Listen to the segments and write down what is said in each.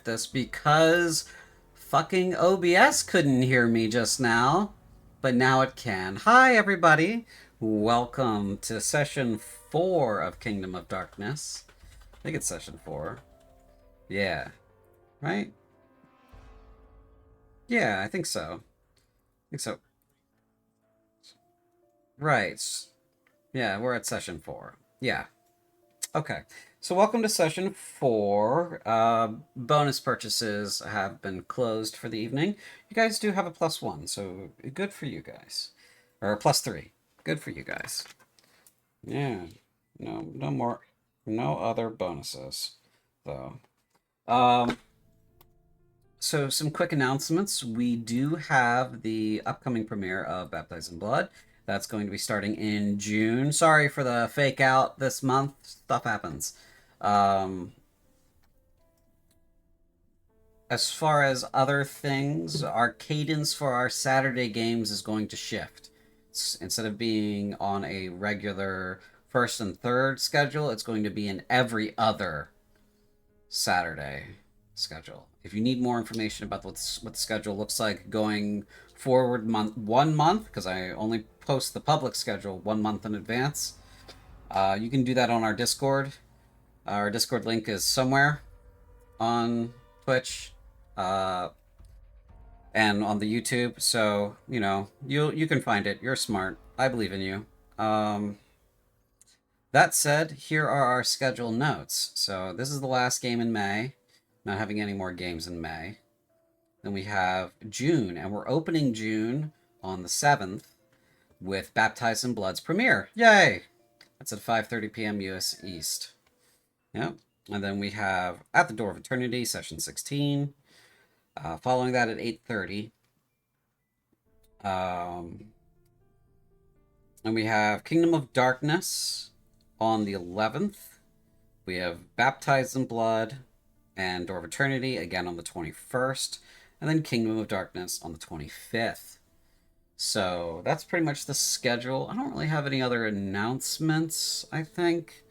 this because fucking OBS couldn't hear me just now, but now it can. Hi, everybody. Welcome to session 4 of Kingdom of Darkness. I think it's session 4. Yeah. Right? Yeah, I think so. I think so. Right. Yeah, we're at session 4. Yeah. Okay. So welcome to session 4. Bonus purchases have been closed for the evening. You guys do have a +1, so good for you guys. Or a +3. Good for you guys. Yeah. No more, no other bonuses, though. Um, so some quick announcements. We do have the upcoming premiere of Baptized in Blood. That's going to be starting in June. Sorry for the fake out this month. Stuff happens. Um, as far as other things, our cadence for our Saturday games is going to shift. Instead of being on a regular first and third schedule, it's going to be an every other Saturday schedule. If you need more information about what the schedule looks like going forward 1 month, because I only post the public schedule 1 month in advance, you can do that on our Discord. Our Discord link is somewhere on Twitch and on the YouTube. So you can find it. You're smart. I believe in you. That said, here are our schedule notes. So this is the last game in May. Not having any more games in May. Then we have June, and we're opening June on the 7th with Baptized in Blood's premiere. Yay! That's at 5:30 p.m. US East. Yep. And then we have At the Door of Eternity, session 16. Following that at 8:30. And we have Kingdom of Darkness on the 11th. We have Baptized in Blood and Door of Eternity again on the 21st. And then Kingdom of Darkness on the 25th. So that's pretty much the schedule. I don't really have any other announcements, I think.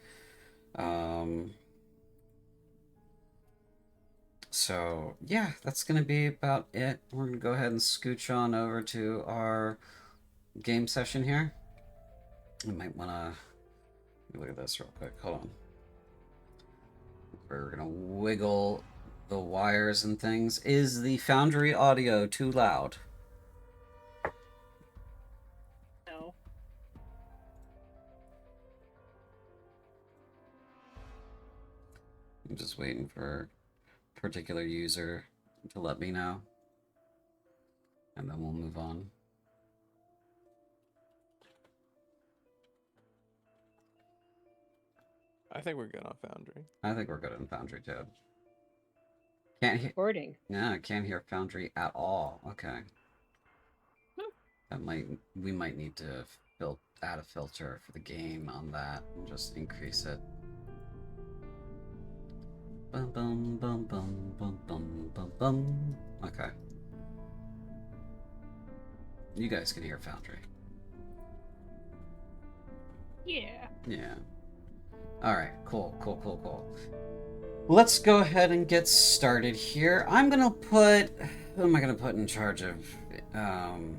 So yeah, that's going to be about it. We're going to go ahead and scooch on over to our game session here. I might want to look at this real quick. Hold on. We're going to wiggle the wires and things. Is the Foundry audio too loud? No. I'm just waiting for a particular user to let me know. And then we'll move on. I think we're good on Foundry. I think we're good on Foundry too. Can't hear. Recording. Yeah, I can't hear Foundry at all. Okay. We might need to add a filter for the game on that and just increase it. Bum bum bum bum bum bum bum bum. Okay. You guys can hear Foundry. Yeah. Yeah. Alright, cool. Let's go ahead and get started here. I'm gonna put... Who am I gonna put in charge of? I'm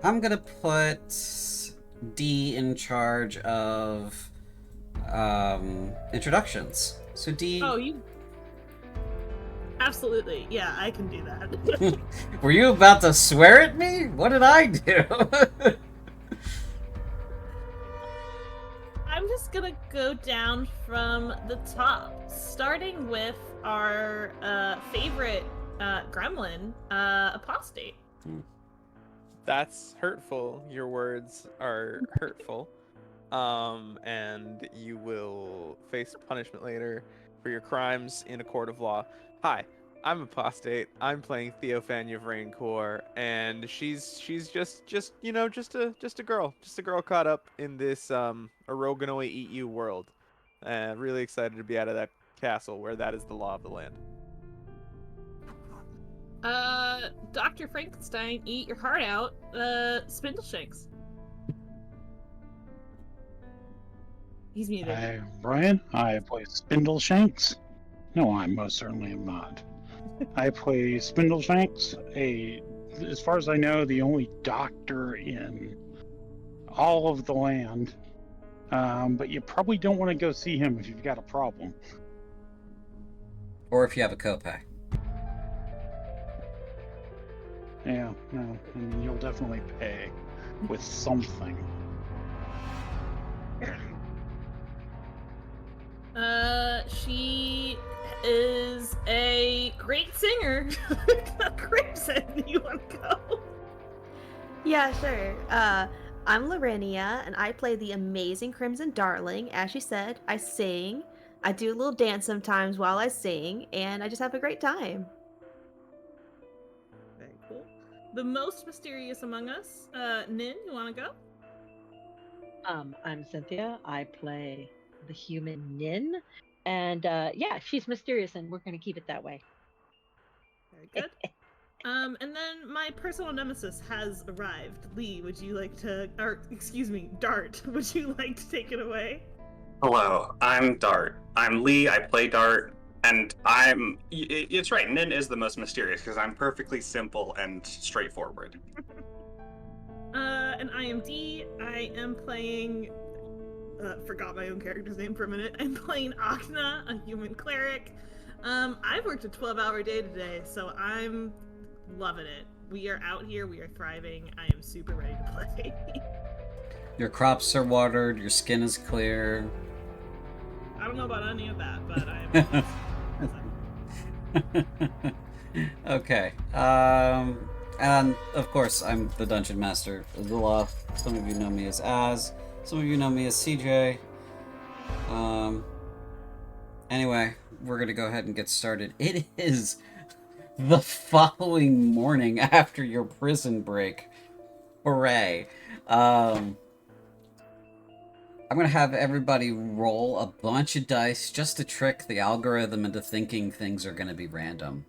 gonna put D in charge of introductions. So D... Oh, you... Absolutely. Yeah, I can do that. Were you about to swear at me? What did I do? I'm just gonna go down from the top, starting with our favorite gremlin, Apostate. That's hurtful. Your words are hurtful. And you will face punishment later for your crimes in a court of law. Hi, I'm Apostate. I'm playing Theophania of Raincore, and she's just a girl caught up in this Oroganoi eat you world. And really excited to be out of that castle where that is the law of the land. Dr. Frankenstein, eat your heart out, Spindleshanks. He's muted. I'm Brian. I play Spindleshanks. No, I most certainly am not. I play Spindleshanks, as far as I know, the only doctor in all of the land. But you probably don't want to go see him if you've got a problem. Or if you have a copay. Yeah, no, and you'll definitely pay with something. She is a great singer. Crimson, you want to go? Yeah, sure. I'm Lorenia, and I play the amazing Crimson Darling. As she said, I sing. I do a little dance sometimes while I sing, and I just have a great time. Very cool. The most mysterious among us, Nin, you want to go? I'm Cynthia. I play the human Nin. And yeah, she's mysterious, and we're going to keep it that way. Very good. And then my personal nemesis has arrived. Lee, would you like to, or excuse me, Dart, would you like to take it away? Hello, I'm Dart. I'm Lee, I play Dart, and it's right, Nin is the most mysterious because I'm perfectly simple and straightforward. And I am D. I am playing, forgot my own character's name for a minute. I'm playing Akna, a human cleric. I've worked a 12-hour day today, so I'm loving it. We are out here, we are thriving. I am super ready to play. Your crops are watered, your skin is clear. I don't know about any of that, but I am. Okay. And of course, I'm the Dungeon Master of the Law. Some of you know me as Az. Some of you know me as CJ. Anyway, we're gonna go ahead and get started. It is the following morning after your prison break. Hooray. I'm gonna have everybody roll a bunch of dice just to trick the algorithm into thinking things are gonna be random.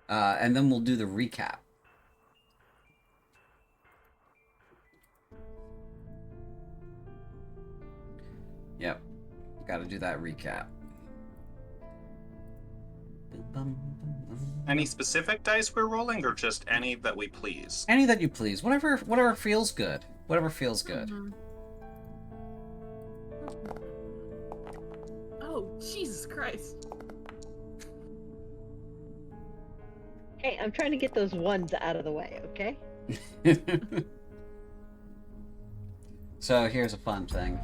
And then we'll do the recap. Yep. Gotta do that recap. Any specific dice we're rolling, or just any that we please? Any that you please. Whatever feels good. Whatever feels good. Oh, Jesus Christ. Hey, I'm trying to get those ones out of the way, okay? So here's a fun thing.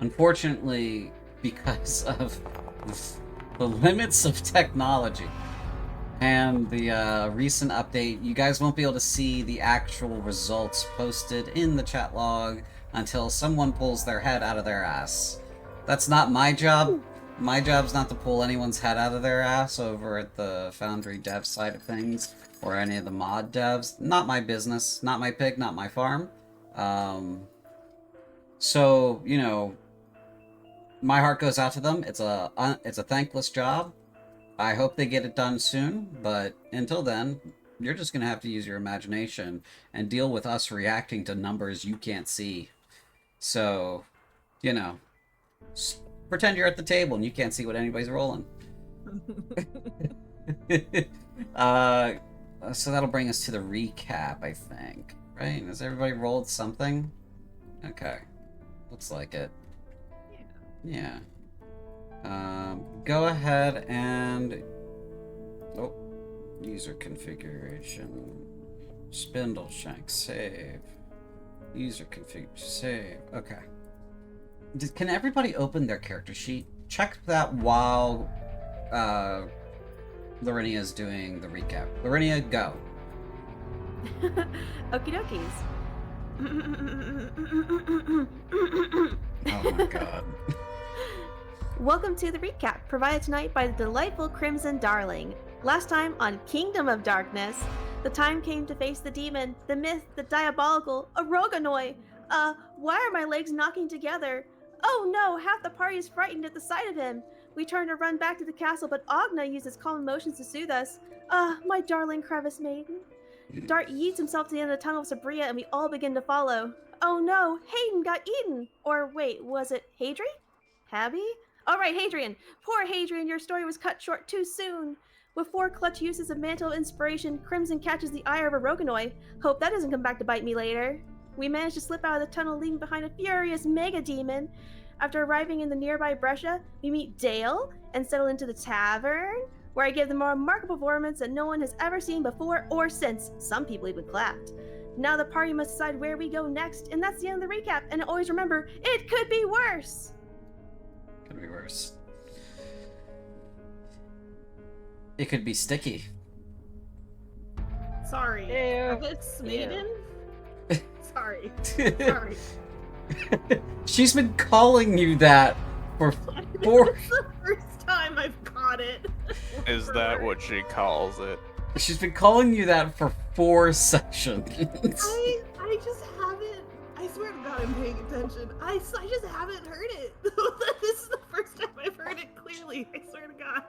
Unfortunately, because of the limits of technology and the recent update, you guys won't be able to see the actual results posted in the chat log until someone pulls their head out of their ass. That's not my job. My job's not to pull anyone's head out of their ass over at the Foundry dev side of things, or any of the mod devs. Not my business. Not my pig, not my farm. So, you know, my heart goes out to them. It's a thankless job. I hope they get it done soon, but until then, you're just gonna have to use your imagination and deal with us reacting to numbers you can't see. So, you know, pretend you're at the table and you can't see what anybody's rolling. So that'll bring us to the recap, I think. Right? Has everybody rolled something? Okay. Looks like it. Yeah. Go ahead and... Oh. User configuration. Spindleshank, save. User config, save. Okay. Can everybody open their character sheet? Check that while Lorenia is doing the recap. Lorenia, go. Okie dokies. Oh my god. Welcome to the recap, provided tonight by the delightful Crimson Darling. Last time on Kingdom of Darkness, the time came to face the demon, the myth, the diabolical, Oroganoi. Why are my legs knocking together? Oh no, half the party is frightened at the sight of him. We turn to run back to the castle, but Ogna uses calm emotions to soothe us. My darling crevice maiden. Dart yeets himself to the end of the tunnel of Sabria, and we all begin to follow. Oh no, Hayden got eaten! Or wait, was it Hadri? Habby? All right, Hadrian. Poor Hadrian, your story was cut short too soon. Before Clutch uses a mantle of inspiration, Crimson catches the ire of a Roganoi. Hope that doesn't come back to bite me later. We managed to slip out of the tunnel, leaving behind a furious mega demon. After arriving in the nearby Brescia, we meet Dale and settle into the tavern, where I give them a remarkable performance that no one has ever seen before or since. Some people even clapped. Now the party must decide where we go next, and that's the end of the recap. And always remember, it could be worse. Could be worse. It could be sticky. Sorry. Ew. Crevice Ew. Maiden? Sorry. Sorry. She's been calling you that for four. It's the first time I've caught it. Is that what she calls it? She's been calling you that for 4 sessions. I just haven't. I swear to God, I'm paying attention. I just haven't heard it. This is the first time I've heard it clearly. I swear to God.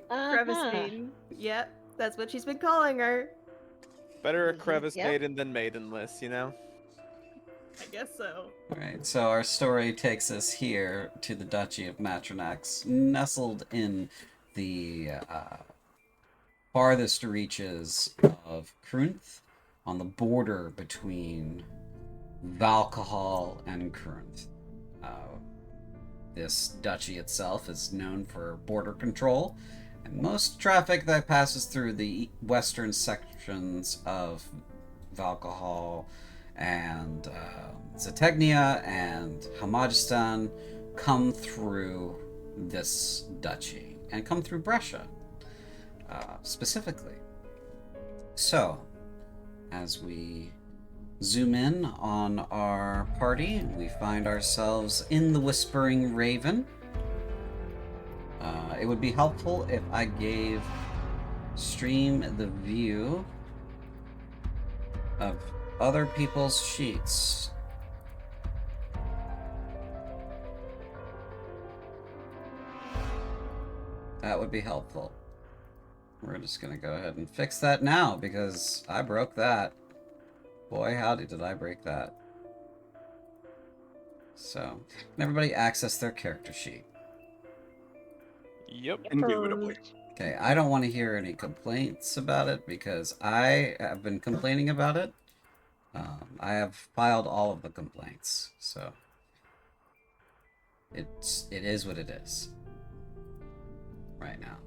Crevice Uh-huh. Maiden. Yep, that's what she's been calling her. Better a crevice Yep. maiden than maidenless, you know? I guess so. Alright, so our story takes us here to the Duchy of Matronax, nestled in the farthest reaches of Krunth, on the border between Valcahal and Krunth. This duchy itself is known for border control, and most traffic that passes through the western sections of Valcahal and Zategnia and Hamajistan come through this duchy, and come through Brescia, specifically. So, as we zoom in on our party, we find ourselves in the Whispering Raven. It would be helpful if I gave stream the view of other people's sheets. That would be helpful. We're just gonna go ahead and fix that now because I broke that. Boy, howdy did I break that. So, can everybody access their character sheet? Yep. Indubitably. Okay, I don't want to hear any complaints about it because I have been complaining about it. I have filed all of the complaints, so it is what it is right now.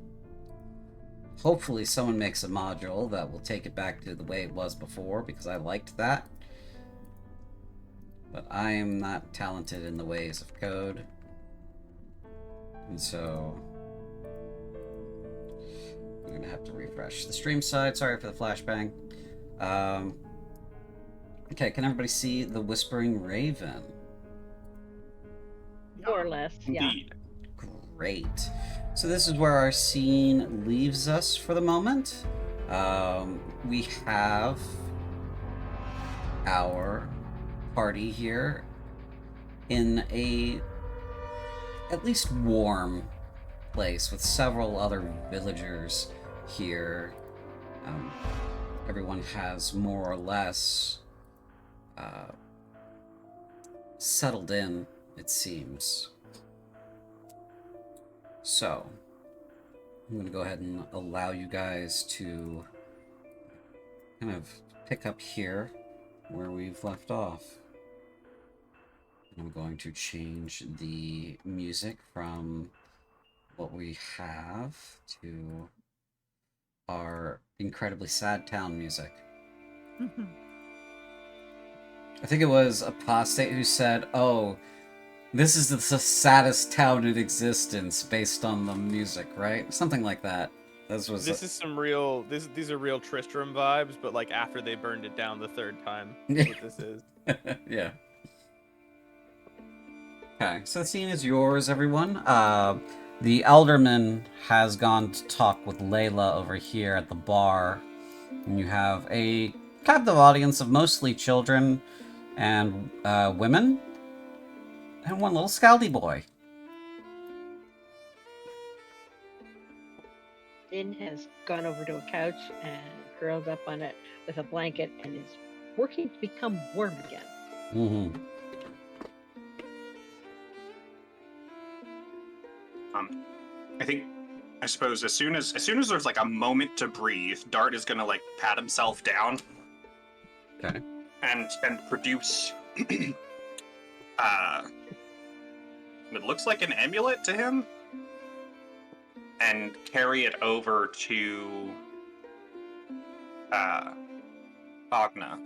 Hopefully someone makes a module that will take it back to the way it was before, because I liked that. But I am not talented in the ways of code. And so I'm going to have to refresh the stream side. Sorry for the flashbang. Okay, can everybody see the Whispering Raven? More or less, yeah. Indeed. Great. So this is where our scene leaves us for the moment. We have our party here in a at least warm place with several other villagers here. Everyone has more or less settled in, it seems. So, I'm going to go ahead and allow you guys to kind of pick up here where we've left off. And I'm going to change the music from what we have to our incredibly sad town music. I think it was Apostate who said, "Oh, this is the saddest town in existence based on the music," right? Something like that. This Is some real. These are real Tristram vibes, but like after they burned it down the third time. Yeah. That's what this is. Yeah. Okay, so the scene is yours, everyone. The Elderman has gone to talk with Layla over here at the bar, and you have a captive audience of mostly children and women, and one little scowly boy. Din has gone over to a couch and curled up on it with a blanket and is working to become warm again. Mm-hmm. I suppose as soon as there's like a moment to breathe, Dart is gonna like pat himself down. Okay. And produce it looks like an amulet to him, and carry it over to Agna.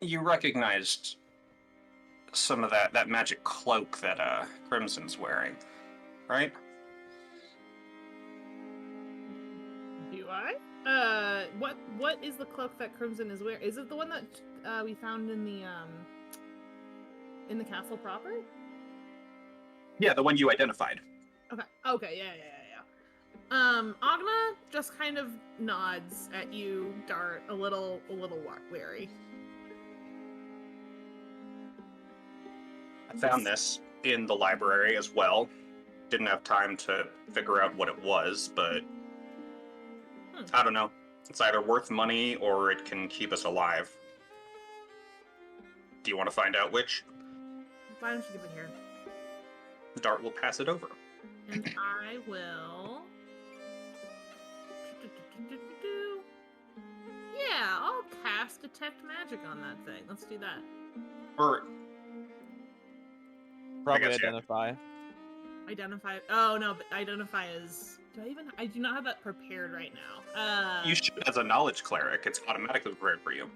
You recognized some of that magic cloak that Crimson's wearing, right? Do I? What is the cloak that Crimson is wearing? Is it the one that we found in the castle proper? Yeah, the one you identified. Okay, yeah. Agna just kind of nods at you, Dart, a little wary. I found this in the library as well. Didn't have time to figure out what it was, but I don't know. It's either worth money or it can keep us alive. Do you want to find out which? Why don't you give it here? Dart will pass it over. And I will... Yeah, I'll cast Detect Magic on that thing. Let's do that. Or Probably guess, yeah. identify. Identify... Oh, no, but identify is... I do not have that prepared right now. you should, as a knowledge cleric, it's automatically prepared for you.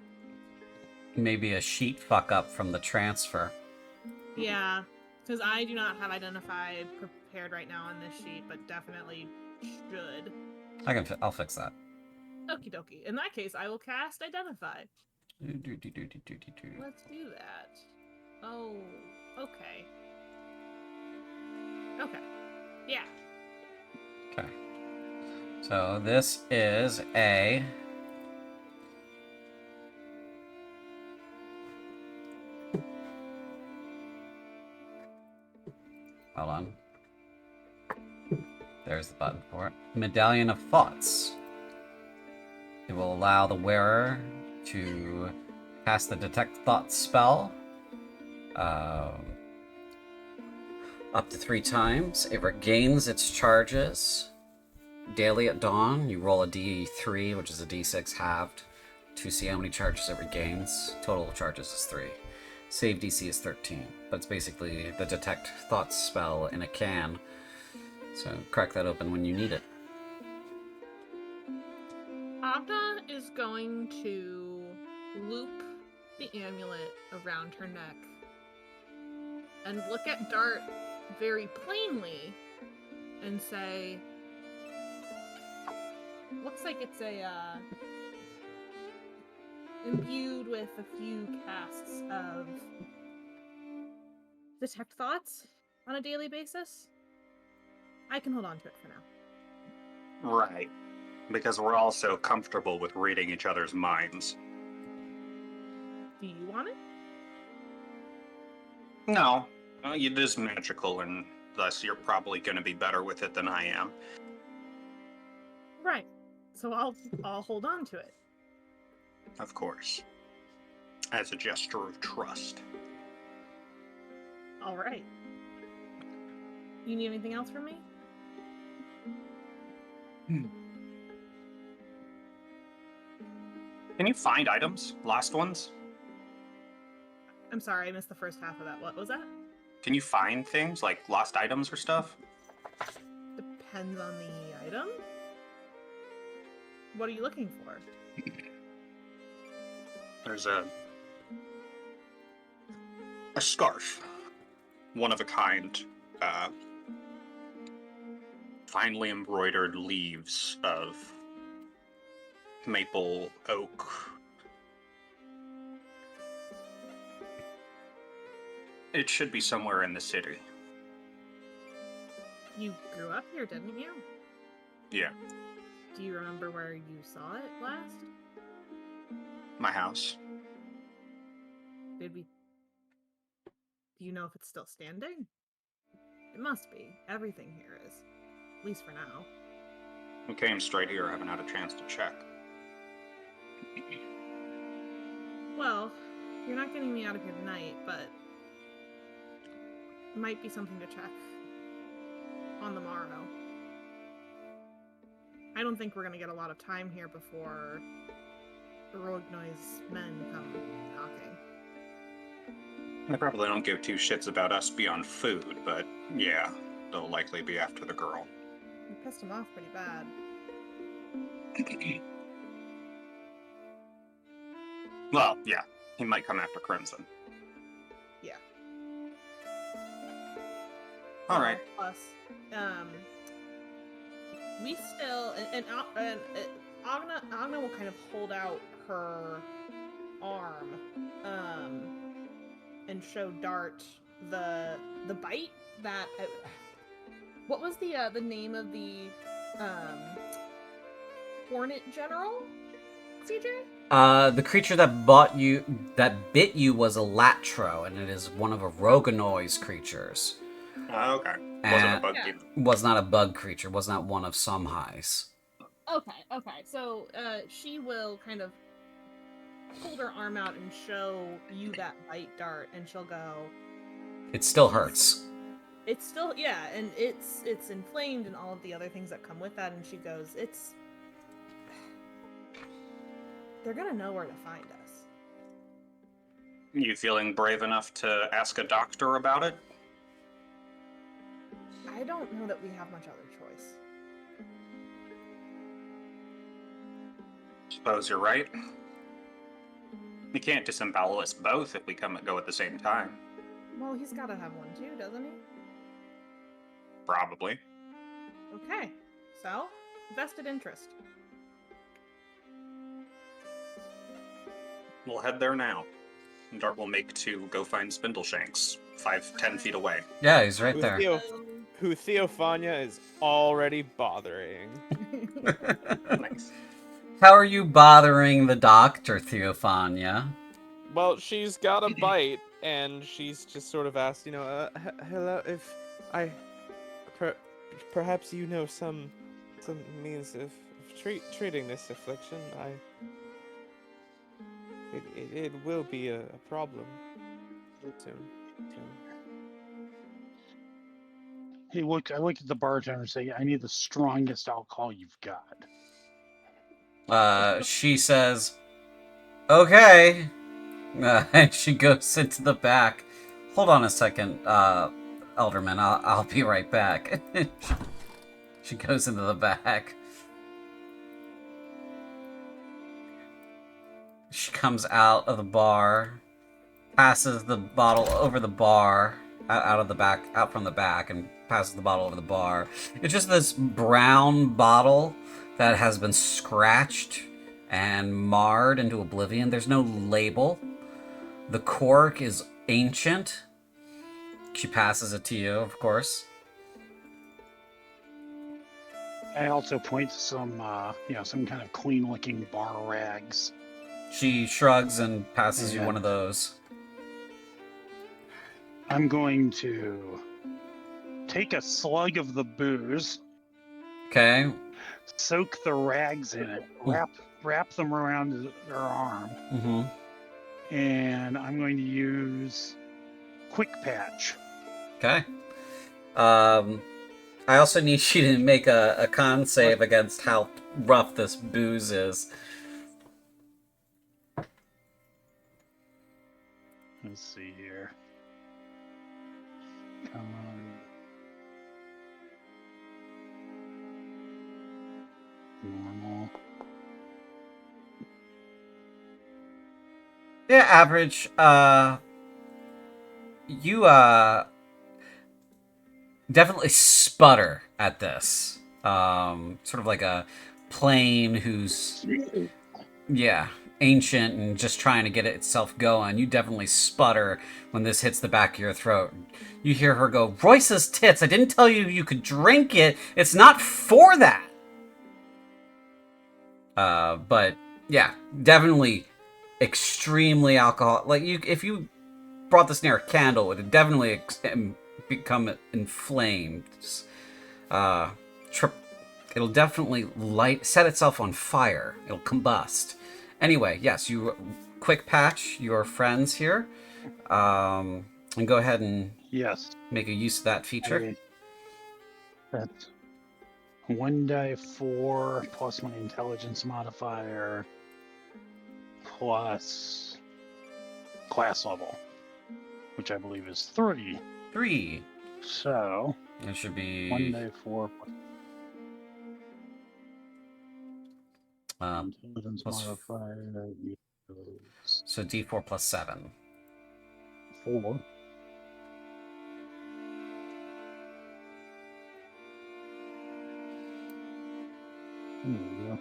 Maybe a sheet fuck up from the transfer. Yeah, because I do not have Identify prepared right now on this sheet, but definitely should. I'll fix that. Okie dokie. In that case, I will cast Identify. Let's do that. Oh, okay. Okay. Yeah. Okay. So this is a... Hold on. There's the button for it. Medallion of Thoughts. It will allow the wearer to cast the Detect Thoughts spell up to 3 times. It regains its charges daily at dawn. You roll a d3, which is a d6 halved, to see how many charges it regains. Total charges is 3. Save DC is 13, but it's basically the Detect Thoughts spell in a can. So crack that open when you need it. Agna is going to loop the amulet around her neck and look at Dart very plainly and say, looks like it's imbued with a few casts of Detect Thoughts on a daily basis. I can hold on to it for now. Right. Because we're all so comfortable with reading each other's minds. Do you want it? No. It is magical, and thus you're probably going to be better with it than I am. Right. So I'll hold on to it. Of course. As a gesture of trust. All right. You need anything else from me? Can you find items? Lost ones? I'm sorry, I missed the first half of that. What was that? Can you find things, like lost items or stuff? Depends on the item. What are you looking for? There's a scarf. One of a kind. Finely embroidered leaves of maple oak. It should be somewhere in the city. You grew up here, didn't you? Yeah, Do you remember where you saw it last? my house. Do you know if it's still standing? It must be. Everything here is. At least for now. We came straight here, haven't had a chance to check. Well, you're not getting me out of here tonight, but it might be something to check on the morrow. I don't think we're gonna get a lot of time here before Rognoy's men come knocking. They probably don't give two shits about us beyond food, but yeah, they'll likely be after the girl. We pissed him off pretty bad. Well, yeah, he might come after Crimson. Yeah. All right. Plus, we still and Agna will kind of hold out her arm, and show Dart the bite that. What was the name of the Hornet General, CJ? The creature that bit you was a Latro, and it is one of a Roganoi's creatures. Okay. Wasn't a bug Yeah. demon. Was not a bug creature, was not one of Samhai's. Okay. So she will kind of hold her arm out and show you that bite, Dart, and she'll go. It still hurts. It's still, yeah, and it's inflamed and all of the other things that come with that, and she goes, they're gonna know where to find us. You feeling brave enough to ask a doctor about it? I don't know that we have much other choice. Suppose you're right. We can't disembowel us both if we go at the same time. Well, he's gotta have one too, doesn't he? Probably. Okay, so, vested interest. We'll head there now. Dart will make to go find Spindleshanks, 5-10 feet away. Yeah, he's right Who there. who Theophania is already bothering. Nice. How are you bothering the doctor, Theophania? Well, she's got a bite, and she's just sort of asked, hello, if I, perhaps you know some means of treating this affliction. It will be a problem soon. I look at the bartender and say, I need the strongest alcohol you've got. She says, okay. And she goes into the back. Hold on a second, Elderman. I'll be right back. She goes into the back. She comes out of the bar, passes the bottle over the bar, out from the back, and passes the bottle over the bar. It's just this brown bottle that has been scratched and marred into oblivion. There's no label. The cork is ancient. She passes it to you, of course. I also point to some kind of clean-looking bar rags. She shrugs and passes you Yeah. one of those. I'm going to take a slug of the booze, Okay. soak the rags in it, wrap them around her arm, Mm-hmm. and I'm going to use Quick Patch. Okay. I also need you to make a con save against how rough this booze is. Let's see here. Come on. Normal. Yeah, average. You definitely sputter at this. Sort of like a plane who's ancient and just trying to get itself going. You definitely sputter when this hits the back of your throat. You hear her go, "Royce's tits, I didn't tell you you could drink it. It's not for that." But yeah, definitely extremely alcohol. Like, if you brought this near a candle, it would definitely become inflamed. It'll definitely set itself on fire. It'll combust. Anyway, yes, you quick patch your friends here, and go ahead and Yes. make a use of that feature. That's 1d4 plus my intelligence modifier plus class level, which I believe is 3. 3. So It should be 1d4 um, intelligence plus modifier equals so D4 plus 7. 4. There we go.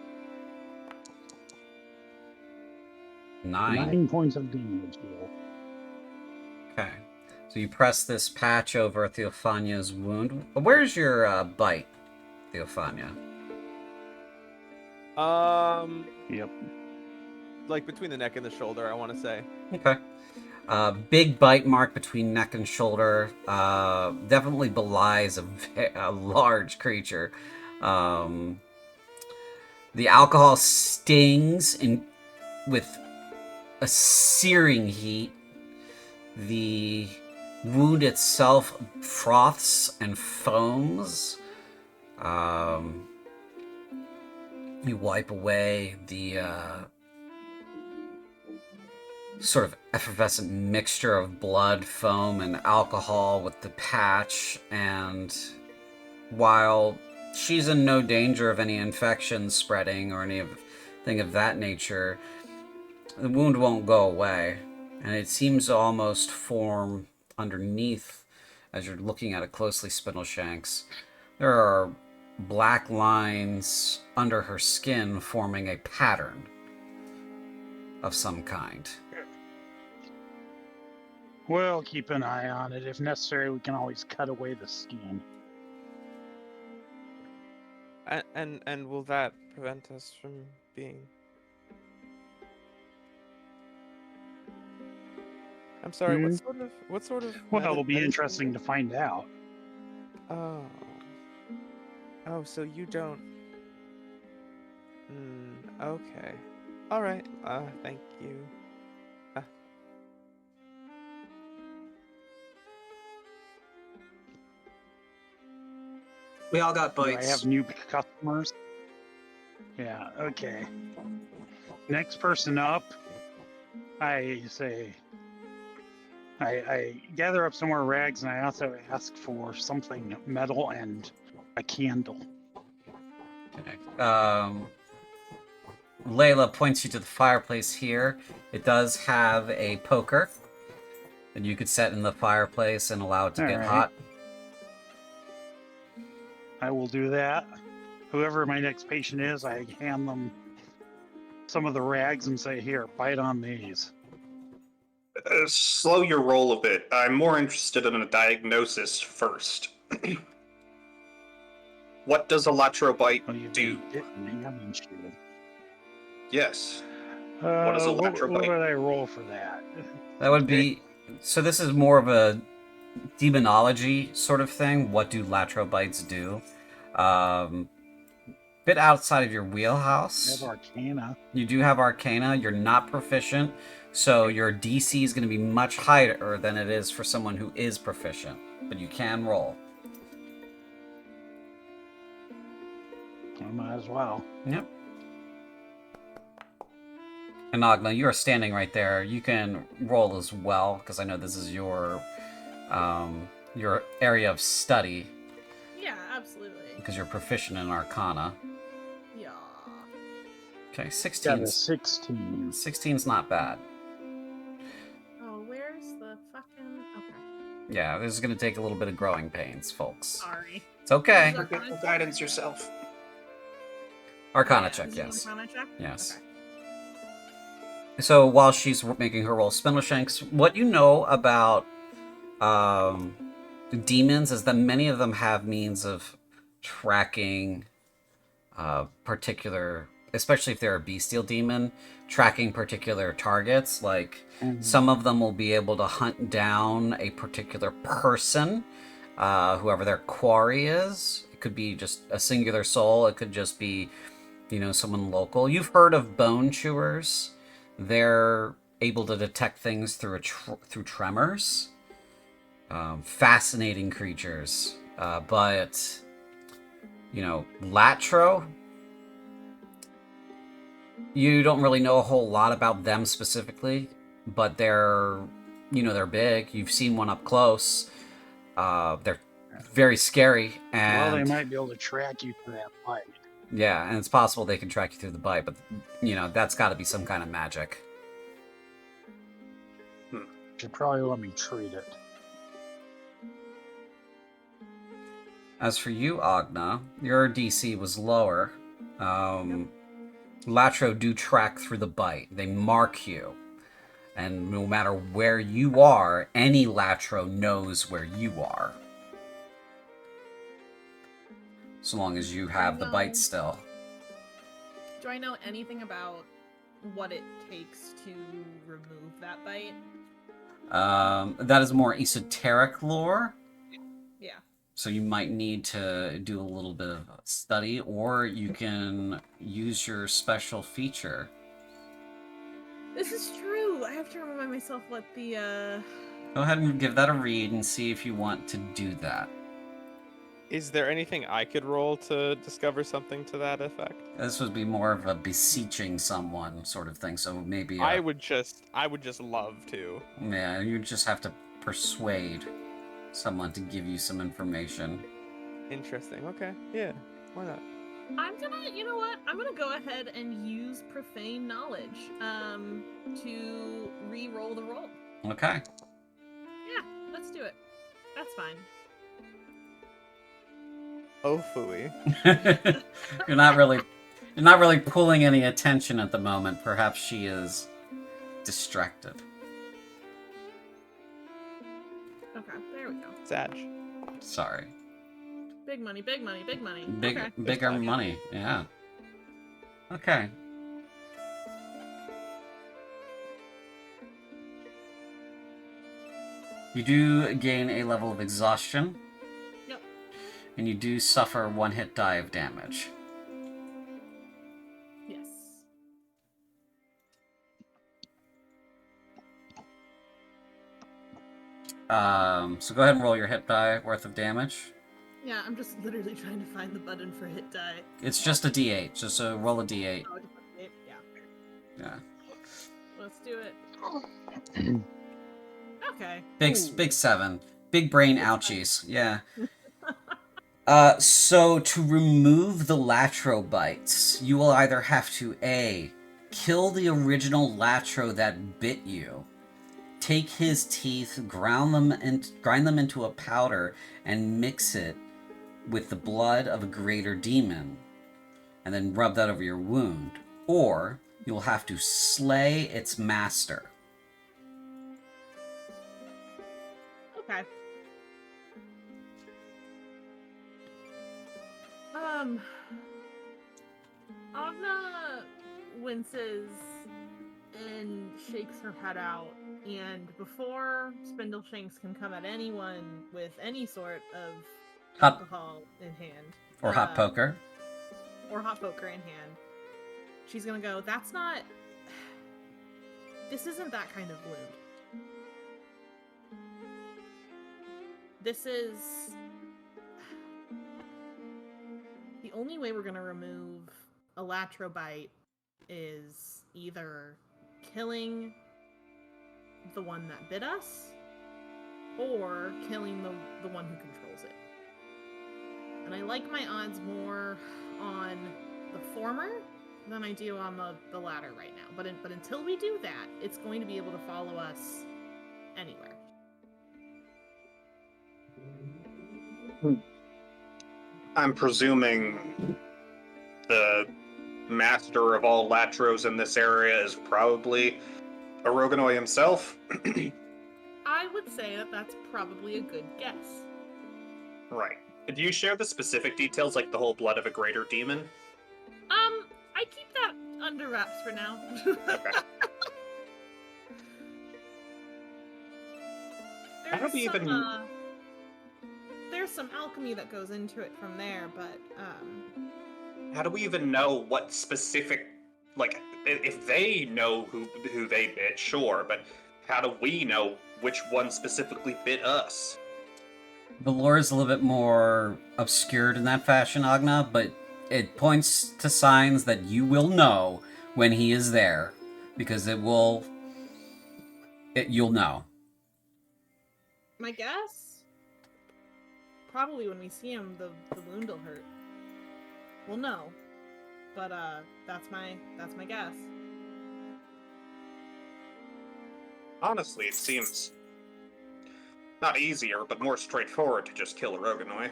9. 9 points of damage here. Okay. So you press this patch over Theophania's wound. Where's your bite, Theophania? Yep. Like between the neck and the shoulder, I want to say. Okay. Big bite mark between neck and shoulder. Definitely belies a large creature. The alcohol stings with a searing heat. The wound itself froths and foams. You wipe away the sort of effervescent mixture of blood, foam, and alcohol with the patch, and while she's in no danger of any infection spreading or anything of that nature, the wound won't go away, and it seems to almost form underneath, as you're looking at it closely, Spindleshanks. There are black lines under her skin forming a pattern of some kind. We'll keep an eye on it. If necessary, we can always cut away the skin. And will that prevent us from being? I'm sorry. Hmm? What sort of? Well, it'll be medicine interesting to find out. Oh. Oh, so you don't. Okay. All right. Thank you. We all got Do I bites. have new customers? Yeah, okay. Next person up, I say, I gather up some more rags, and I also ask for something metal and a candle. Okay. Layla points you to the fireplace here. It does have a poker that you could set in the fireplace and allow it to get Alright. hot. I will do that. Whoever my next patient is, I hand them some of the rags and say, here, bite on these. Slow your roll a bit. I'm more interested in a diagnosis first. What does a latrobite Oh, you do? didn't, haven't you? Yes. What is a What latrobite? would I roll for that? That would be... So this is more of a demonology sort of thing. What do latrobites do? Bit outside of your I wheelhouse. have Arcana. You do have Arcana. You're not proficient, so your DC is going to be much higher than it is for someone who is proficient. But you can roll. I might as well. Yep. And Agna, you are standing right there. You can roll as well, because I know this is your area of study, Yeah, absolutely. because you're proficient in Arcana. Yeah. Okay, Got a 16. 16. 16's not bad. Oh, where's the fucking? Okay. Yeah, this is going to take a little bit of growing pains, folks. Sorry. It's okay. Forget the guidance yourself. Arcana Yeah, check, is it an yes. Arcana check? Yes. Okay. So while she's making her roll, Spindleshanks, what you know about demons is that many of them have means of tracking particular, especially if they're a bestial demon, tracking particular targets. Like some of them will be able to hunt down a particular person, whoever their quarry is. It could be just a singular soul. It could just be, someone local. You've heard of bone chewers. They're able to detect things through through tremors. Fascinating creatures, but Latro, you don't really know a whole lot about them specifically, but they're big. You've seen one up close. They're very scary, Well, they and might be able to track you to that bite. yeah, and it's possible they can track you through the bite, but that's got to be some kind of magic. Should probably let me treat it. As for you, Agna, your DC was lower. Latro do track through the bite. They mark you. And no matter where you are, any Latro knows where you are. So long as you have the bite still. Do I know anything about what it takes to remove that bite? That is more esoteric lore. Yeah. So you might need to do a little bit of study, or you can use your special feature. This is true. I have to remind myself what the Go ahead and give that a read and see if you want to do that. Is there anything I could roll to discover something to that effect? This would be more of a beseeching someone sort of thing, so maybe... I would just love to. Yeah, you just have to persuade someone to give you some information. Interesting. Okay. Yeah. Why not? you know what? I'm gonna go ahead and use profane knowledge to re-roll the roll. Okay. Yeah, let's do it. That's fine. Oh, phooey. You're not really pulling any attention at the moment. Perhaps she is distracted. Okay, there we go. Sag. Sorry. Big money, big money, big money. Bigger Fine, yeah. money, yeah. Okay. You do gain a level of exhaustion. Yep. And you do suffer 1 hit die of damage. Yes. So go ahead and roll your hit die worth of damage. Yeah, I'm just literally trying to find the button for hit die. It's just a D8. Just roll a D8. Oh, just a hit? Yeah. Yeah. Let's do it. Okay. Big 7. Big brain ouchies. Yeah. So to remove the Latro bites, you will either have to A, kill the original Latro that bit you, take his teeth, grind them into a powder, and mix it with the blood of a greater demon, and then rub that over your wound, or you'll have to slay its master. Okay. Agna winces and shakes her head out, and before Spindleshanks can come at anyone with any sort of Hot alcohol in hand, or hot poker. or hot poker in hand, she's gonna go, this isn't that kind of wound. This is... The only way we're gonna remove a Latro bite is either killing the one that bit us, or killing the one who controls it. And I like my odds more on the former than I do on the latter right now. But until we do that, it's going to be able to follow us anywhere. I'm presuming the master of all Latros in this area is probably Oroganoi himself. I would say that that's probably a good guess. Right. Do you share the specific details, like the whole blood of a greater demon? I keep that under wraps for now. Okay. How do we even... There's some alchemy that goes into it from there, but How do we even know what specific... Like, if they know who they bit, sure, but how do we know which one specifically bit us? The lore is a little bit more obscured in that fashion, Agna, but it points to signs that you will know when he is there, because you'll know. My guess? Probably when we see him, the wound will hurt. We'll know. But that's my guess. Honestly, it seems not easier, but more straightforward to just kill a Roganoi.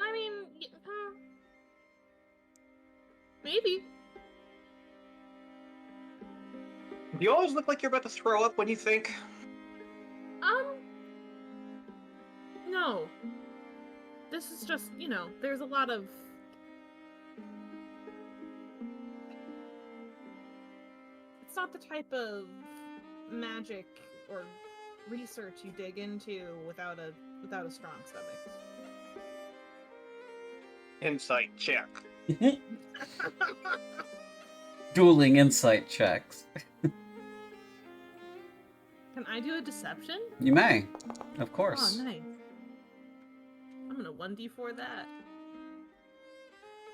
I mean, maybe. Do you always look like you're about to throw up when you think? No. This is just, there's a lot of... It's not the type of magic or research you dig into without a strong stomach. Insight check. Dueling insight checks. Can I do a deception? You may, of course. Oh, nice. I'm gonna 1d4 that.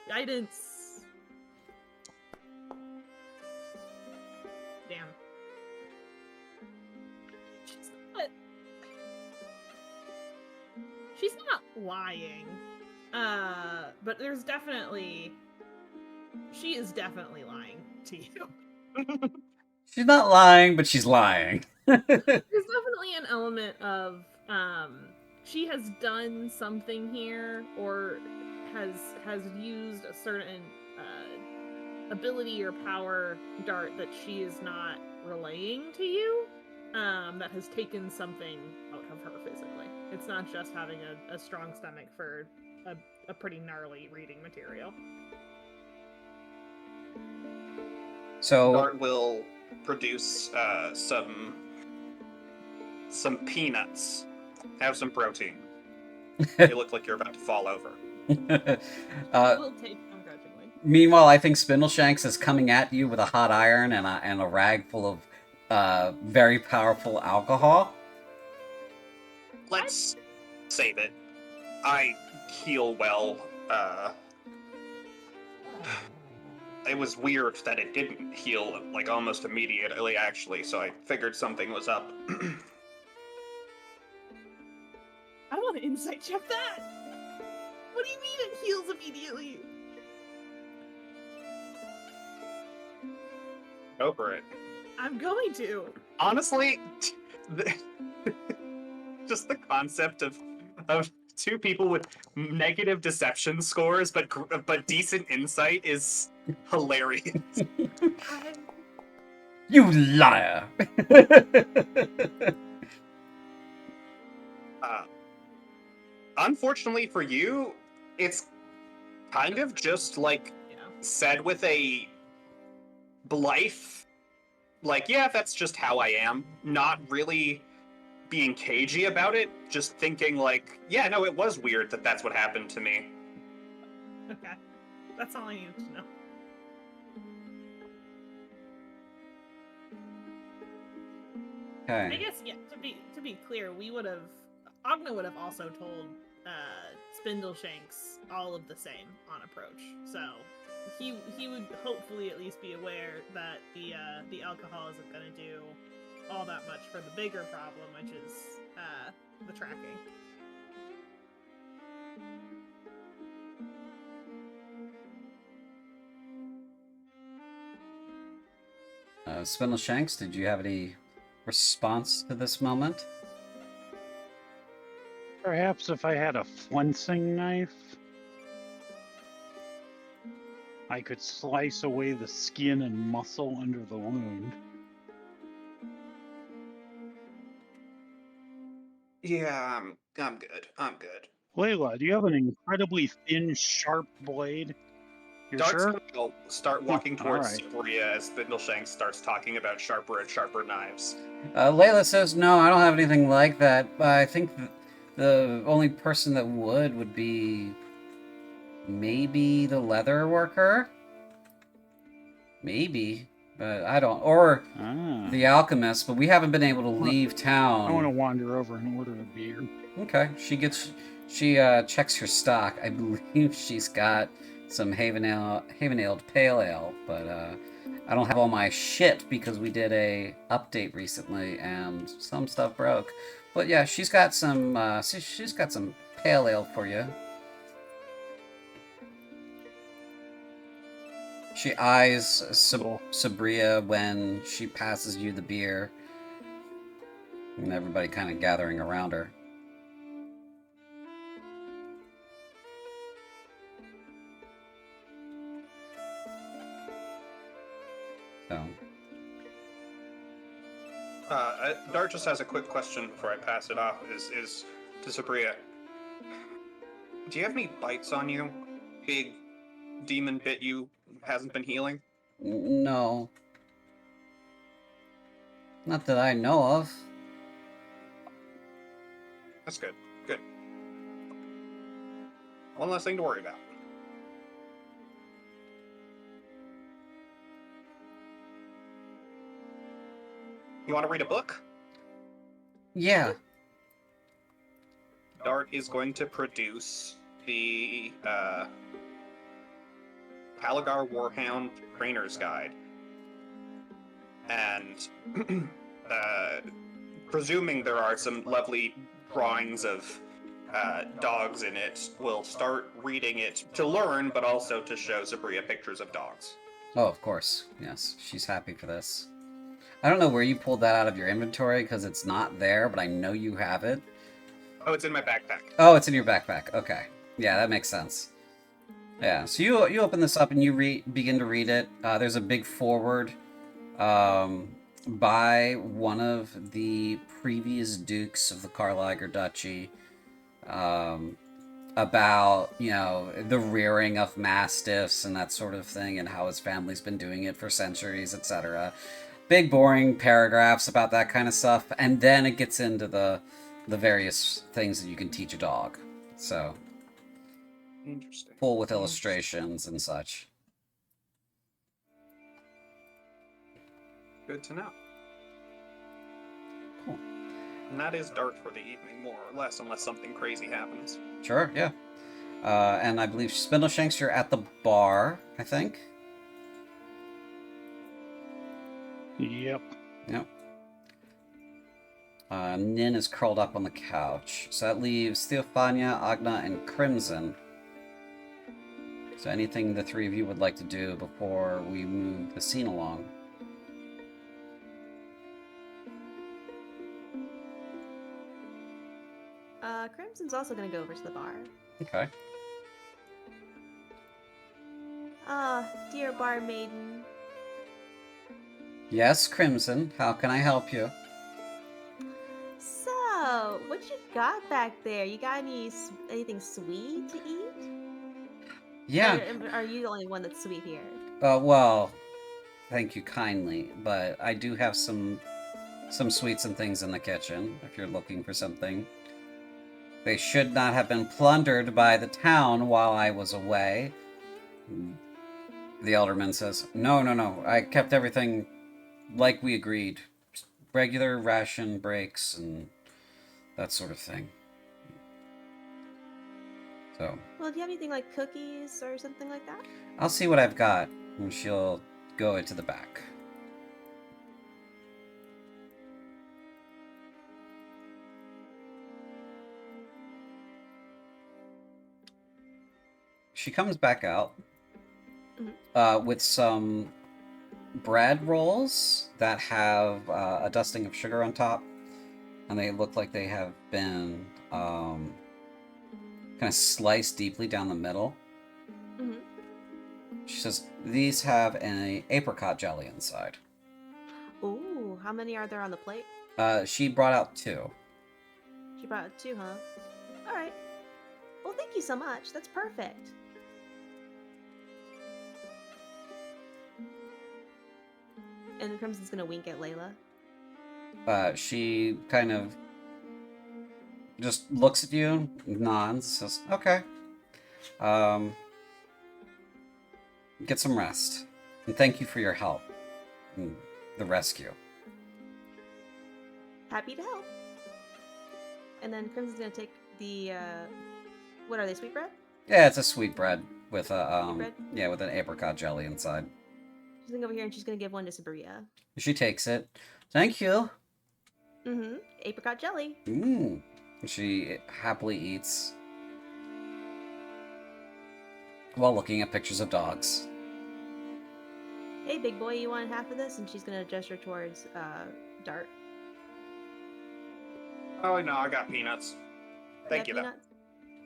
Guidance. Damn. She's not lying. But there's definitely... She is definitely lying to you. She's not lying, but she's lying. There's definitely an element of, she has done something here, or has used a certain ability or power dart that she is not relaying to you, that has taken something out of her physically. It's not just having a strong stomach for a pretty gnarly reading material. So Dart will produce some peanuts. Have some protein. You look like you're about to fall over. We'll take them grudgingly. Meanwhile, I think Spindleshanks is coming at you with a hot iron and a rag full of very powerful alcohol. Let's save it. I heal well. It was weird that it didn't heal like almost immediately, actually, so I figured something was up. I want to insight check that! What do you mean it heals immediately? Go for it. I'm going to. Honestly, just the concept of two people with negative deception scores but decent insight is hilarious. You liar! Unfortunately for you, it's kind of just like said with a blithe, like, yeah, that's just how I am. Not really being cagey about it, just thinking like, yeah, no, it was weird that that's what happened to me. Okay. That's all I needed to know. Okay. I guess, yeah, to be clear, Agna would have also told Spindleshanks all of the same on approach. So he would hopefully at least be aware that the alcohol isn't going to do all that much for the bigger problem, which is the tracking. Spindleshanks, did you have any response to this moment? Perhaps if I had a flensing knife, I could slice away the skin and muscle under the wound. Yeah, I'm good. I'm good. Layla, do you have an incredibly thin, sharp blade? You're Dart's sure? gonna start walking towards Alright. Sabria as Spindleshanks starts talking about sharper and sharper knives. Layla says, no, I don't have anything like that. I think the only person that would be maybe the leather worker? Maybe. but I don't. Or Ah. the alchemist, but we haven't been able to leave I want to town. wander over and order a beer. Okay, she checks her stock. I believe she's got some Haven-aled pale ale, but I don't have all my shit because we did a update recently and some stuff broke. But yeah, she's got some she's got some pale ale for you. She eyes Cool. Sabria when she passes you the beer, and everybody kind of gathering around her. So, Dart just has a quick question before I pass it off. Is to Sabria. Do you have any bites on you? Big demon bit you, hasn't been healing? no. Not that I know of. That's good. Good. One less thing to worry about. You want to read a book? Yeah. Dart is going to produce the Palagar Warhound Trainer's Guide. And presuming there are some lovely drawings of dogs in it, we'll start reading it to learn, but also to show Sabria pictures of dogs. Oh, of course. Yes, she's happy for this. I don't know where you pulled that out of your inventory because it's not there, but I know you have it. Oh, it's in my backpack. Oh, it's in your backpack. Okay. Yeah, that makes sense. Yeah, so you open this up and you begin to read it. There's a big foreword by one of the previous dukes of the Karl Duchy about, you know, the rearing of mastiffs and that sort of thing and how his family's been doing it for centuries, etc. Big boring paragraphs about that kind of stuff, and then it gets into the various things that you can teach a dog. So Interesting. full with illustrations and such. Good to know. Cool. And that is Dart for the evening, more or less, unless something crazy happens. Sure, yeah. And I believe Spindleshanks, you're at the bar, I think. Yep. Yep. Nin is curled up on the couch. So that leaves Theophania, Agna, and Crimson. So anything the three of you would like to do before we move the scene along? Crimson's also gonna go over to the bar. Okay. Ah, dear bar maiden. Yes, Crimson, how can I help you? So, what you got back there? You got anything sweet to eat? Yeah. Or are you the only one that's sweet here? Well, thank you kindly, but I do have some sweets and things in the kitchen, if you're looking for something. They should not have been plundered by the town while I was away. The Elderman says, No, I kept everything like we agreed. Regular ration breaks and that sort of thing. So, Well, do you have anything like cookies or something like that? I'll see what I've got, and she'll go into the back. She comes back out with some bread rolls that have a dusting of sugar on top, and they look like they have been kind of sliced deeply down the middle. Mm-hmm. She says, these have an apricot jelly inside. Ooh, how many are there on the plate? She brought out 2. She brought 2, huh? Alright. Well, thank you so much. That's perfect. And Crimson's gonna wink at Layla. She kind of just looks at you, nods, says, okay. Get some rest. And thank you for your help. the rescue. Happy to help. And then Crimson's gonna take the what are they? Sweetbread? Yeah, it's a sweetbread with a Sweetbread? yeah, with an apricot jelly inside. She's gonna go over here and she's gonna give one to Sabria. She takes it. Thank you. Mm-hmm. Apricot jelly. She happily eats while looking at pictures of dogs. Hey, big boy, you want half of this? And she's gonna gesture towards Dart. Oh no, I got peanuts. Thank you though. Peanuts?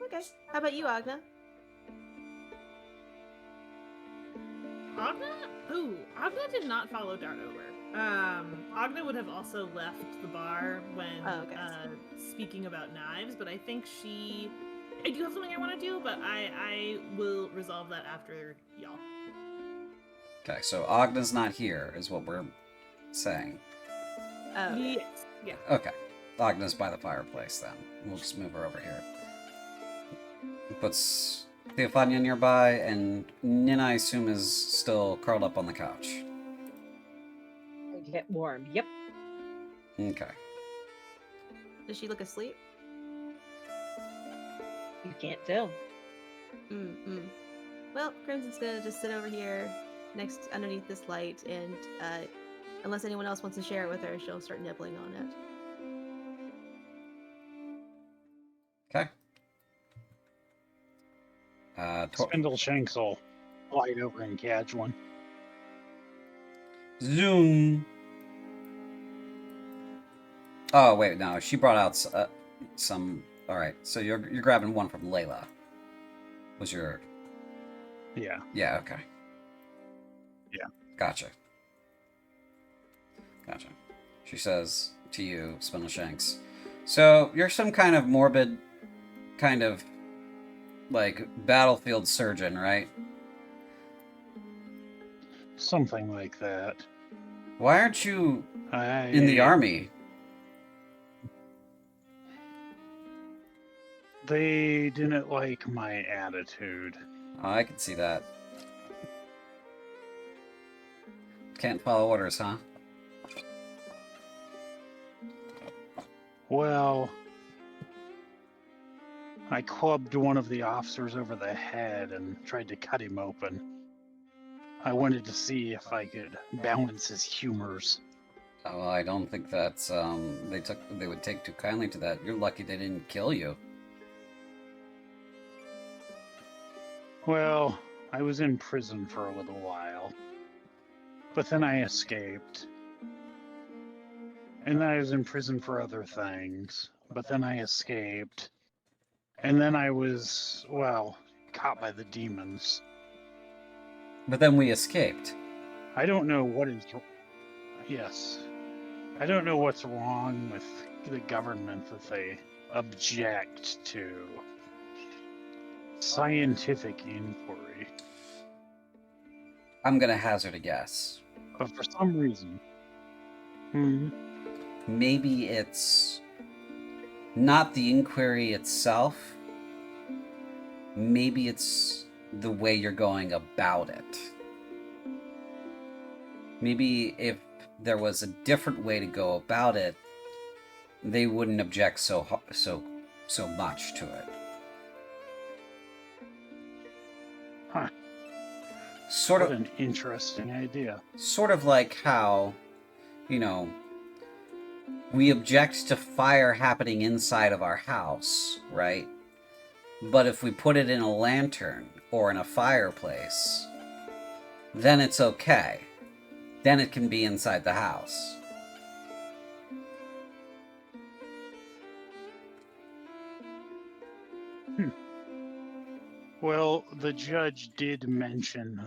Okay. How about you, Agna? Agna? Ooh, Agna did not follow Dart over. Agna would have also left the bar when speaking about knives, but I think I do have something I want to do, but I will resolve that after y'all. Okay, so Agna's not here, is what we're saying. Oh. Yes. Yeah. Okay. Agna's by the fireplace then. We'll just move her over here. Puts Theophania nearby, and Nin, I assume, is still curled up on the couch. Get warm. Yep. Okay. Does she look asleep? You can't tell. Well, Crimson's gonna just sit over here underneath this light, and unless anyone else wants to share it with her, she'll start nibbling on it. Okay. Spindleshanks will glide over and catch one. Zoom. Oh wait, no. She brought out some. All right, so you're grabbing one from Layla. Was your? Yeah. Yeah. Okay. Yeah. Gotcha. She says to you, Spindleshanks. So you're some kind of morbid, kind of like battlefield surgeon, right? Something like that. Why aren't you in the army? They didn't like my attitude. Oh, I can see that. Can't follow orders, huh? Well, I clubbed one of the officers over the head and tried to cut him open. I wanted to see if I could balance his humors. Oh, I don't think that's they would take too kindly to that. You're lucky they didn't kill you. Well, I was in prison for a little while, but then I escaped. And then I was in prison for other things, but then I escaped. And then I was, well, caught by the demons. But then we escaped. I don't know what is... Yes. I don't know what's wrong with the government that they object to scientific inquiry. I'm gonna hazard a guess. But for some reason... Maybe it's not the inquiry itself. Maybe it's the way you're going about it. Maybe if there was a different way to go about it, they wouldn't object so much to it. Huh. Sort What of an interesting idea. Sort of like how, we object to fire happening inside of our house, right? But if we put it in a lantern or in a fireplace, then it's okay. Then it can be inside the house. Well, the judge did mention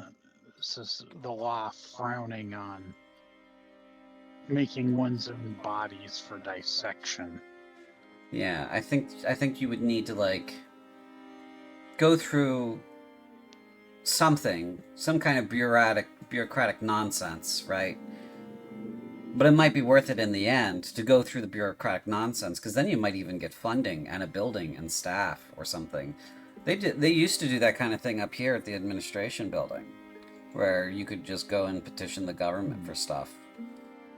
the law frowning on making one's own bodies for dissection. Yeah, I think you would need to go through some kind of bureaucratic nonsense, right? But it might be worth it in the end to go through the bureaucratic nonsense, because then you might even get funding and a building and staff or something. They used to do that kind of thing up here at the administration building. where you could just go and petition the government for stuff.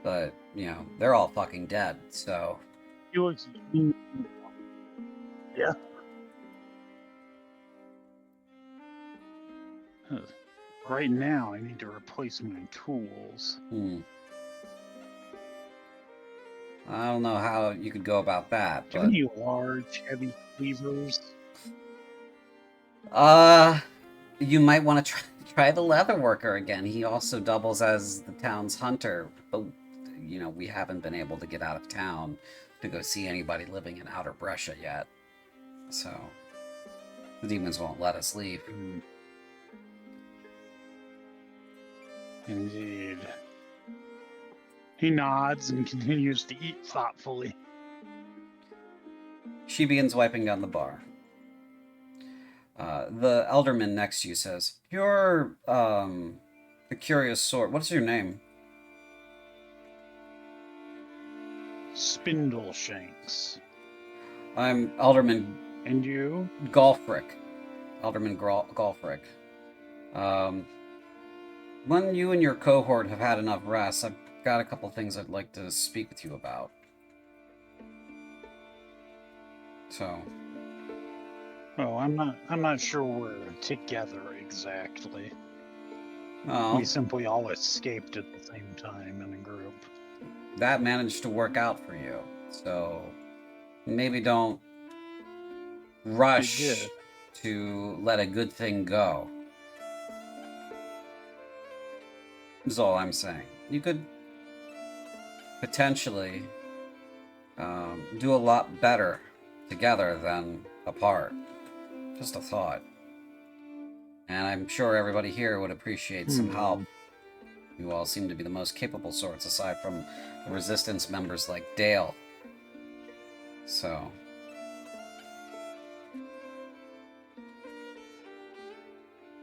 But, you know, they're all fucking dead, so... Felix, yeah. Right now, I need to replace my tools. I don't know how you could go about that, Do you but... have any large, heavy cleavers? You might want to try the leather worker again. He also doubles as the town's hunter, but, you know, we haven't been able to get out of town to go see anybody living in Outer Brescia yet. So, the demons won't let us leave. Indeed. He nods and continues to eat thoughtfully. She begins wiping down the bar. The elderman next to you says, "You're, a curious sort. What's your name?" Spindleshanks. "I'm Alderman And you?" Golfrick. Alderman Golfrick. When you and your cohort have had enough rest, I've got a couple things I'd like to speak with you about. So... Oh, I'm not sure we're together exactly. Oh, We simply all escaped at the same time in a group. that managed to work out for you. So maybe don't rush did. to let a good thing go. Is all I'm saying. You could potentially do a lot better together than apart. Just a thought. And I'm sure everybody here would appreciate some help. You all seem to be the most capable sorts, aside from the Resistance members like Dale. So...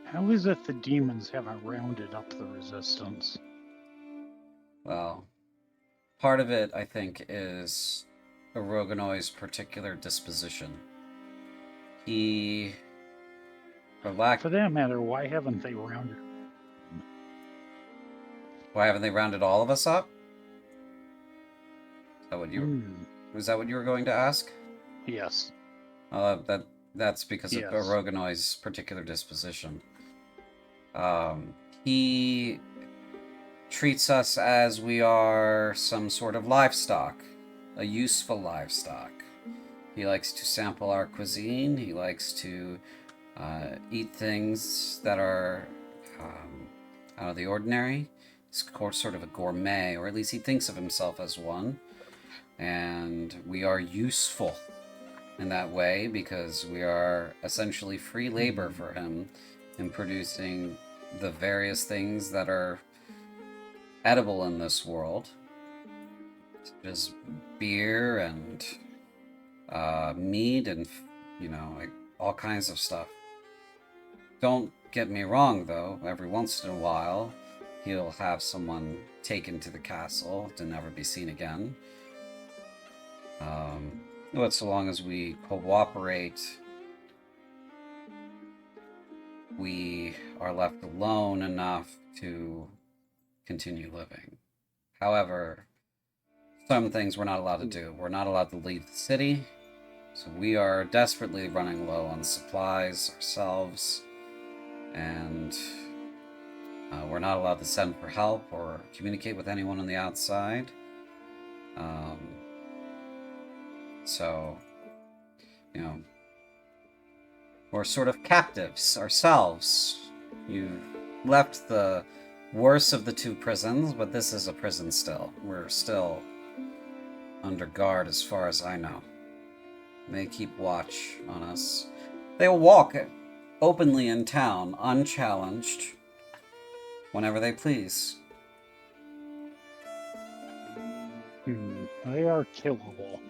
How is it the demons haven't rounded up the resistance? well, part of it, I think, is Oroganoi's particular disposition. He... For that matter, why haven't they rounded? Why haven't they rounded all of us up? Is that what you... Was that what you were going to ask? Yes. That's because Yes. of Oroganoi's particular disposition. He treats us as we are some sort of livestock, a useful livestock. He likes to sample our cuisine. He likes to eat things that are out of the ordinary. He's sort of a gourmet, or at least he thinks of himself as one. And we are useful in that way because we are essentially free labor for him in producing the various things that are edible in this world, such as beer and meat and, you know, like all kinds of stuff. Don't get me wrong, though. Every once in a while, he'll have someone taken to the castle to never be seen again. But so long as we cooperate, we are left alone enough to continue living. However, some things we're not allowed to do. We're not allowed to leave the city, so we are desperately running low on supplies ourselves, and we're not allowed to send for help or communicate with anyone on the outside. So, you know, we're sort of captives ourselves. You've left the worst of the two prisons, but this is a prison still. We're still under guard as far as I know. They keep watch on us. They'll walk openly in town, unchallenged, whenever they please. They are killable.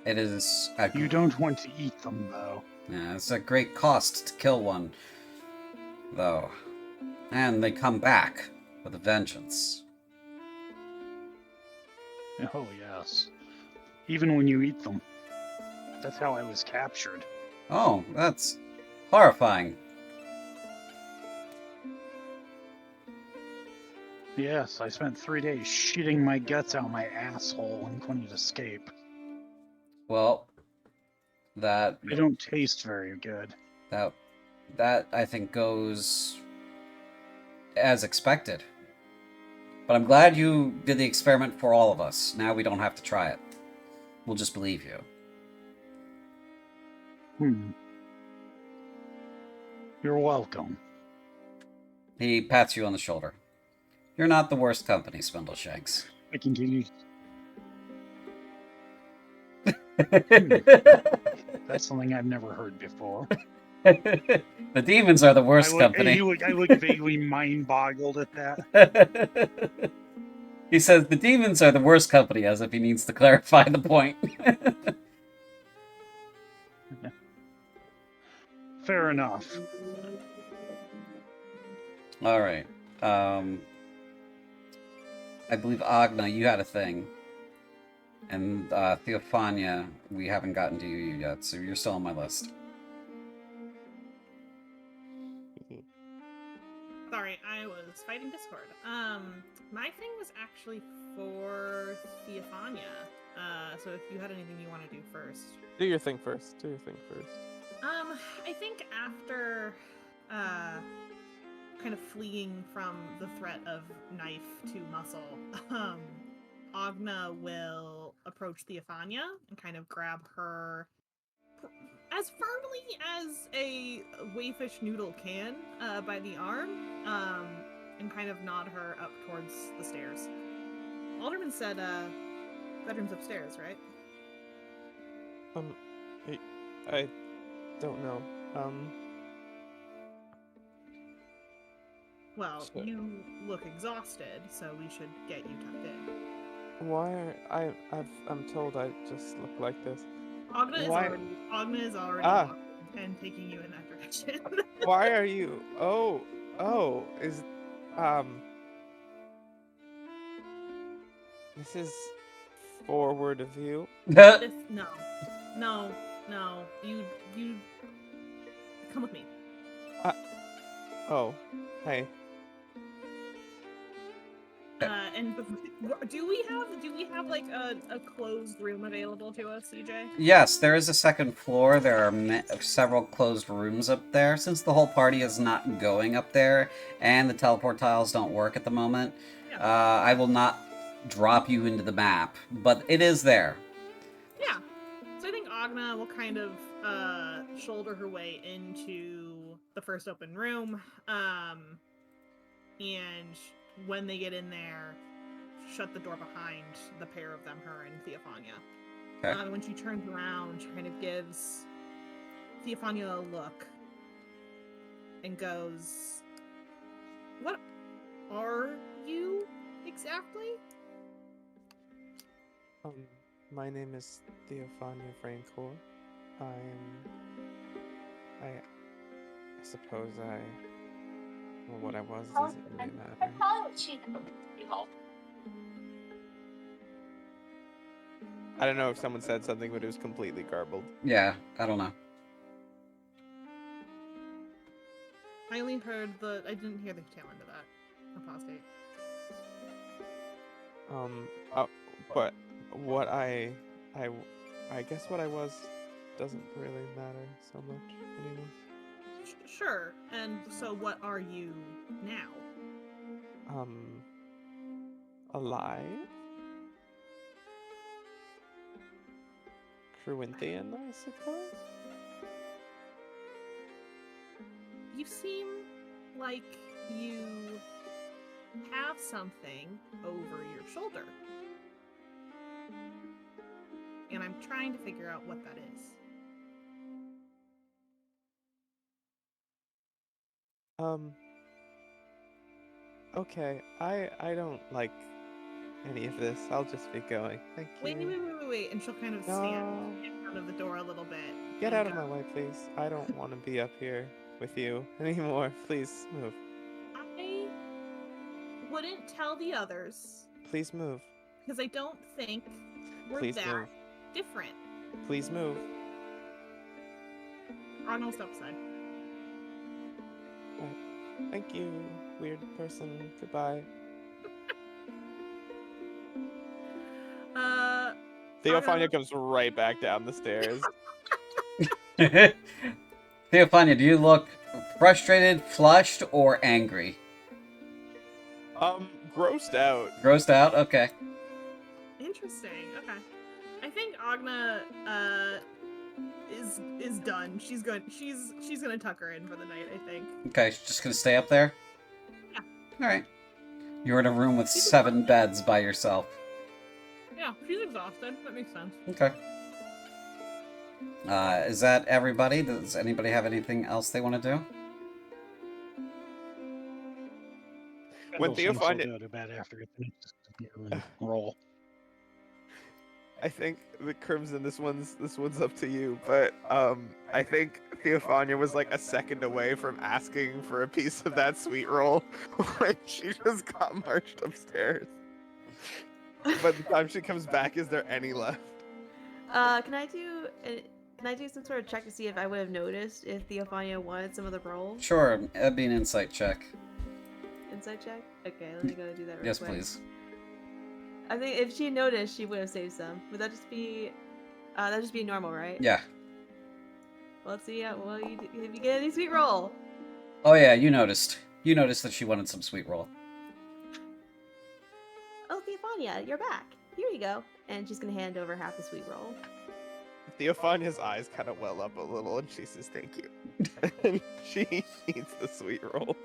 It is... You don't want to eat them, though. Yeah, it's a great cost to kill one, though. And they come back with a vengeance. Oh, yes. Even when you eat them. That's how I was captured. Oh, that's horrifying. Yes, I spent 3 days shitting my guts out my asshole and couldn't escape. Well, that They don't taste very good. that I think goes as expected. But I'm glad you did the experiment for all of us. Now we don't have to try it. We'll just believe you. You're welcome. He pats you on the shoulder. You're not the worst company, Spindleshanks. I continue. That's something I've never heard before. The demons are the worst company. I look vaguely mind-boggled at that. He says the demons are the worst company, as if he needs to clarify the point. Fair enough. All right. I believe Agna, you had a thing. And Theophania, we haven't gotten to you yet, so you're still on my list. Sorry, I was fighting Discord. My thing was actually for Theophania. So if you had anything you want to do first. Do your thing first. I think after kind of fleeing from the threat of knife to muscle, Agna will approach Theophania and kind of grab her as firmly as a wayfish noodle can by the arm, and kind of nod her up towards the stairs. Alderman said bedroom's upstairs, right? I don't know. Well, So- you look exhausted, so we should get you tucked in. Why are I'm told I just look like this. Agna is Why- already Ah. walking and taking you in that direction. Why are you? Oh, is this is forward of you. This, no. You come with me. Oh, hey. And do we have like a closed room available to us, CJ? Yes, there is a second floor. There are several closed rooms up there. Since the whole party is not going up there, and the teleport tiles don't work at the moment, Yeah. I will not drop you into the map, but it is there. Yeah. So I think Agna will kind of shoulder her way into the first open room, and when they get in there, shut the door behind the pair of them, her and Theophania. Okay. When she turns around, she kind of gives Theophania a look and goes, "What are you exactly?" My name is Theophania Framecore. I suppose well, what I was doesn't really matter. I don't know if someone said something, but it was completely garbled. Yeah, I don't know. I only heard I didn't hear the tail end of that. Apostate. But what I guess what I was doesn't really matter so much anymore. Sure. And so what are you now? Alive? Corinthian, I suppose? You seem like you have something over your shoulder. And I'm trying to figure out what that is. Okay, I don't like any of this. I'll just be going. Thank you. Wait. And she'll kind of stand in front of the door a little bit. Get and out of go, my way, please. I don't want to be up here with you anymore. Please move. I wouldn't tell the others Please move. because I don't think we're Please that move. different. Please move. Arnold, step aside. Thank you, weird person. Goodbye. Theophania comes right back down the stairs. Theophania, do you look frustrated, flushed, or angry? Grossed out. Grossed out? Okay. Interesting. Okay. I think Agna is done. She's gonna tuck her in for the night, I think. Okay, she's just gonna stay up there? Yeah. Alright. You're in a room with She's 7 exhausted. beds by yourself. Yeah, she's exhausted. That makes sense. Okay. Is that everybody? Does anybody have anything else they want to do? When Spindle thinks he'll Theophania- go to bed after he finishes and roll. I think the Crimson, this one's up to you, but I think Theophania was like a second away from asking for a piece of that sweet roll when she just got marched upstairs. By the time she comes back, is there any left? Can I do some sort of check to see if I would have noticed if Theophania wanted some of the rolls? Sure, that'd be an insight check. Insight check? Okay, let me go do that real Yes, quick. please. I think if she noticed, she would have saved some. Would that just be... that'd just be normal, right? Yeah. Well, let's see if you get any sweet roll. Oh yeah, you noticed. You noticed that she wanted some sweet roll. Oh, Theophania, you're back. Here you go. And she's gonna hand over half the sweet roll. Theophania's eyes kind of well up a little, and she says, "Thank you." And she eats the sweet roll.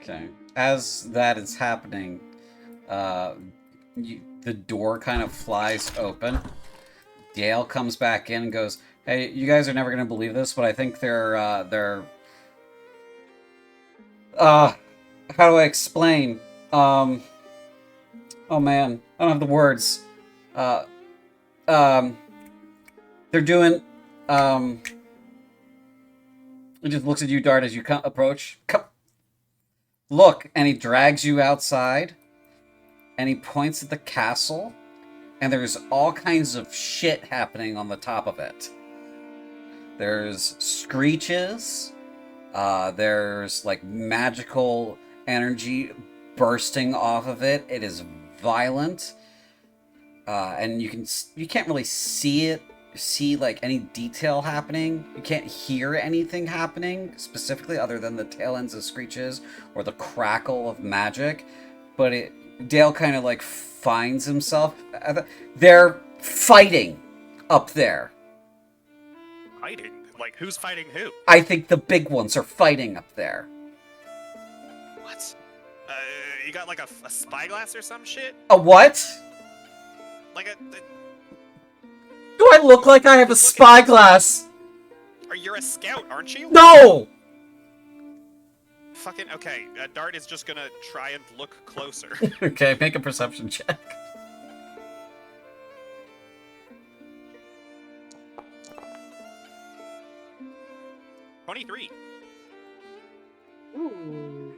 Okay. As that is happening, the door kind of flies open. Dale comes back in and goes, "Hey, you guys are never gonna believe this, but I think they're how do I explain? Oh man, I don't have the words. They're doing, he just looks at you, Dart, as you approach. Look, and he drags you outside, and he points at the castle, and there's all kinds of shit happening on the top of it. There's screeches, there's like magical energy bursting off of it. It is violent, and you can't really see like any detail happening. You can't hear anything happening specifically other than the tail ends of screeches or the crackle of magic. But Dale kind of like finds himself. They're fighting up there. Fighting? Like, who's fighting who? I think the big ones are fighting up there. What? You got like a spyglass or some shit? A what? Like Do I look like I have a spyglass? Or you're a scout, aren't you? No! Fucking okay. Dart is just gonna try and look closer. Okay, make a perception check. $23. Ooh.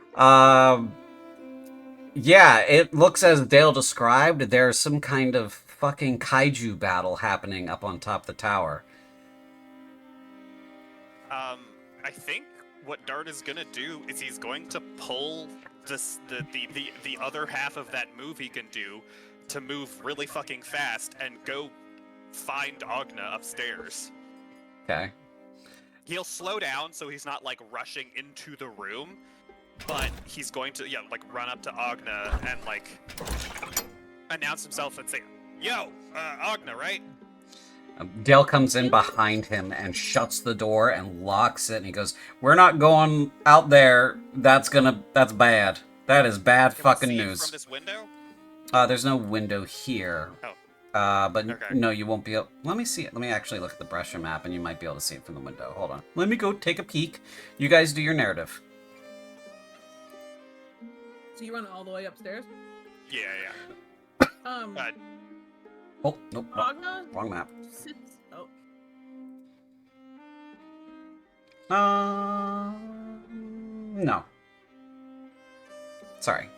Yeah, it looks as Dale described. There's some kind of fucking kaiju battle happening up on top of the tower. I think what Dart is gonna do is he's going to pull the other half of that move he can do to move really fucking fast and go find Agna upstairs. Okay. He'll slow down so he's not like rushing into the room, but he's going to like run up to Agna and like announce himself and say, "Yo, Agna, right?" Dale comes in behind him and shuts the door and locks it, and he goes, "We're not going out there. That's bad. That is bad Can we fucking see news." from this window? There's no window here. Oh. But Okay. no, you won't be able... Let me see it. Let me actually look at the Bresha map, and you might be able to see it from the window. Hold on. Let me go take a peek. You guys do your narrative. So you run all the way upstairs? Yeah. Uh, Oh, nope. No, Agna wrong map. sits. Oh, No. Sorry.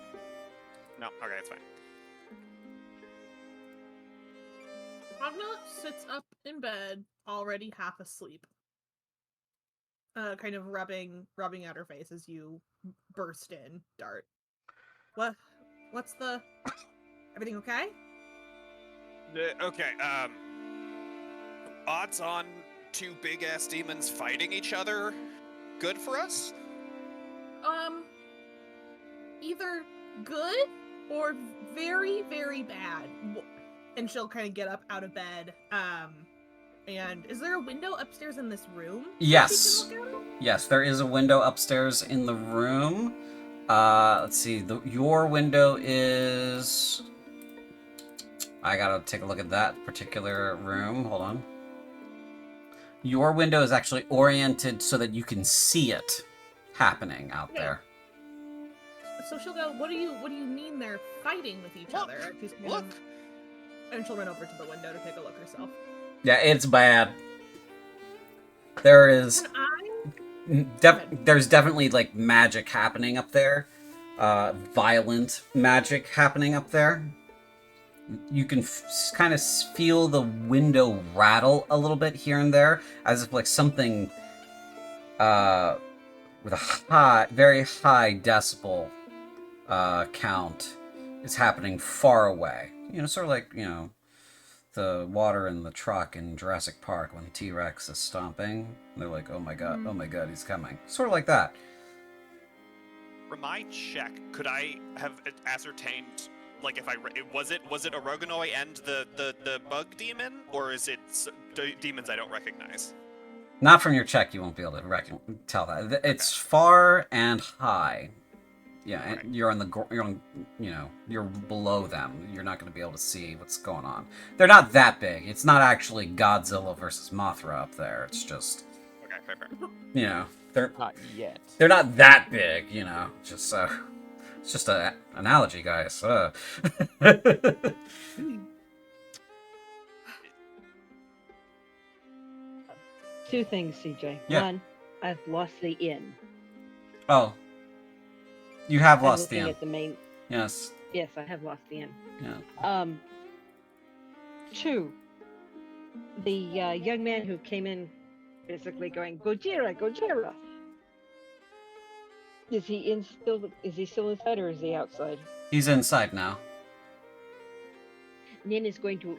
No, okay, it's fine. Agna sits up in bed, already half asleep. Kind of rubbing at her face as you burst in, Dart. What's the Everything okay? Okay, odds on two big-ass demons fighting each other good for us? Either good or very, very bad. And she'll kind of get up out of bed. And is there a window upstairs in this room? Yes. She can look out? Yes, there is a window upstairs in the room. Let's see. Your window is... I gotta take a look at that particular room. Hold on. Your window is actually oriented so that you can see it happening out there. So she'll go, what do you mean they're fighting with each other? She's kind Look! And she'll run over to the window to take a look herself. Yeah, it's bad. There is... there's definitely, like, magic happening up there. Violent magic happening up there. You can kind of feel the window rattle a little bit here and there, as if, like, something with a very high decibel count is happening far away. You know, sort of like, you know, the water in the truck in Jurassic Park when T-Rex is stomping. They're like, oh my god, he's coming. Sort of like that. For my check, could I have ascertained, like, if was it Oroganoi and the bug demon, or is it demons I don't recognize? Not from your check, you won't be able to tell that. It's far and high. Yeah, and Right. you're on, you know, you're below them. You're not going to be able to see what's going on. They're not that big. It's not actually Godzilla versus Mothra up there. It's just, Okay, fair. you know, they're Not yet. not that big. You know, just it's just an analogy, guys. Two things, CJ. Yeah. One, I've lost the inn. Oh, you have I'm lost the looking end. at the main. Yes. Yes, I have lost the inn. Yeah. Two, the young man who came in basically going, Gojira, Gojira. Is he still inside or is he outside? He's inside now. Nin is going to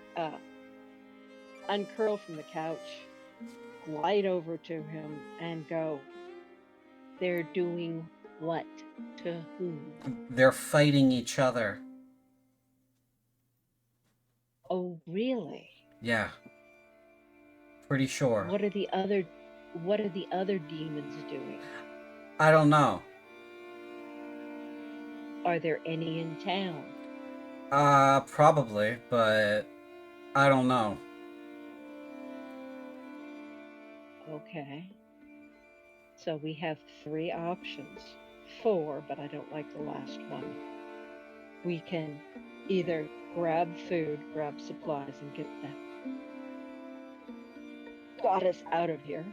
uncurl from the couch, glide over to him, and go, they're doing what to whom? They're fighting each other. Oh, really? Yeah. Pretty sure. What are the other demons doing? I don't know. Are there any in town? Probably, but I don't know. Okay. So we have 3 options. 4, but I don't like the last one. We can either grab food, grab supplies, and get the goddess out of here.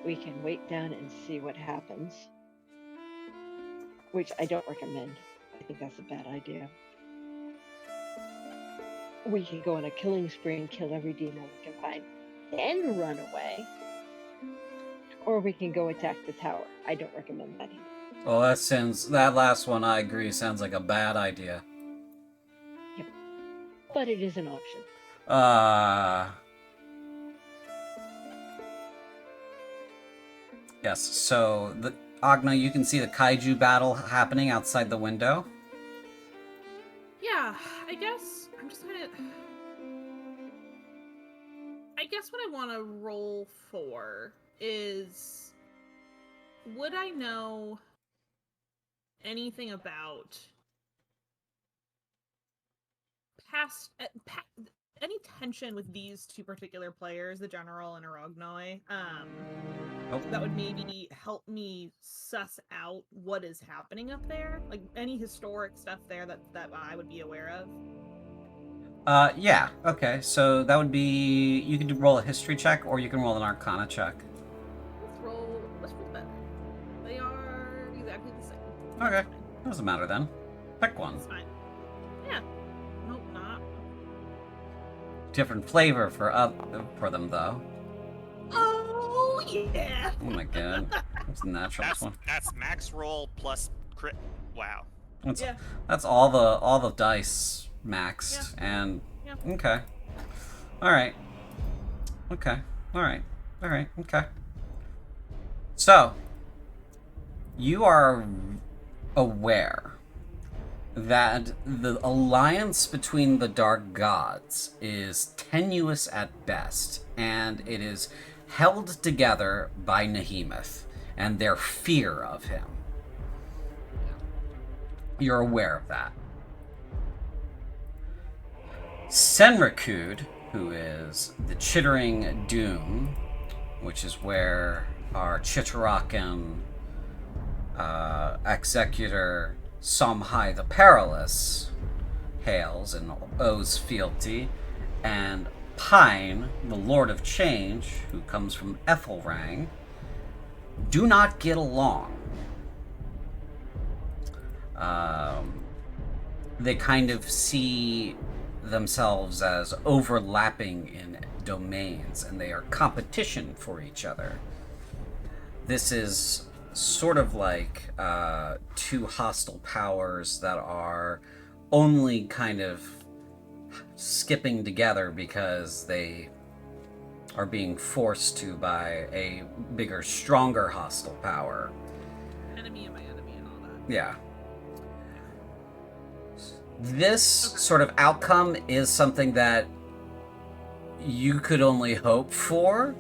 We can wait down and see what happens. Which I don't recommend. I think that's a bad idea. We can go on a killing spree and kill every demon we can find, then run away. Or we can go attack the tower. I don't recommend that either. Well, that last one, I agree, sounds like a bad idea. Yep. But it is an option. Yes, so, Agna, you can see the kaiju battle happening outside the window. Yeah, I guess I'm just kind of... I guess what I want to roll for is... Would I know anything about any tension with these two particular players, the General and Aragnoi, that would maybe help me suss out what is happening up there? Like, any historic stuff there that I would be aware of? Yeah, okay, so that would be... You can roll a history check, or you can roll an arcana check. Let's roll better. They are exactly the same. Okay, doesn't matter then. Pick one. That's fine. Yeah. Nope, not. Different flavor for them, though. Oh, yeah! Oh my god. That's the natural one. That's max roll plus crit. Wow. That's Yeah. that's all the dice maxed, and Yeah. okay, all right, okay, all right, all right, okay. So you are aware that the alliance between the dark gods is tenuous at best, and it is held together by Nehemeth and their fear of him. You're aware of that. Senrikud, who is the Chittering Doom, which is where our Chitterakan executor Somhai the Perilous hails and owes fealty, and Pine, the Lord of Change, who comes from Ethelrang, do not get along. They kind of see themselves as overlapping in domains, and they are competition for each other. This is sort of like two hostile powers that are only kind of skipping together because they are being forced to by a bigger, stronger hostile power. Enemy of my enemy and all that. Yeah. This sort of outcome is something that you could only hope for,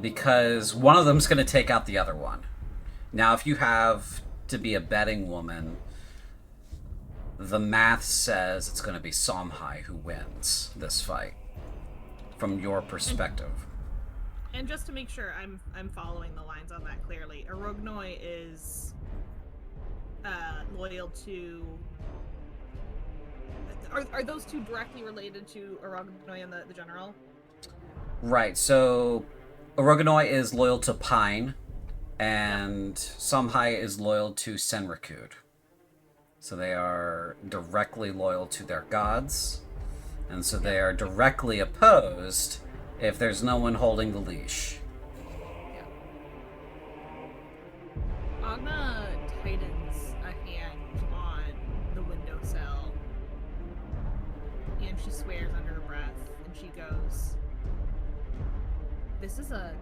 because one of them's going to take out the other one. Now, if you have to be a betting woman, the math says it's going to be Somhai who wins this fight, from your perspective. And just to make sure I'm following the lines on that clearly, Arognoi is loyal to. Are those two directly related to Arognoi and the general? Right, so Orogonoi is loyal to Pine, and Somhai is loyal to Senrikud. So they are directly loyal to their gods, and so they are directly opposed if there's no one holding the leash. Agna tightens a hand on the windowsill, and she swears under her breath, and she goes, This is a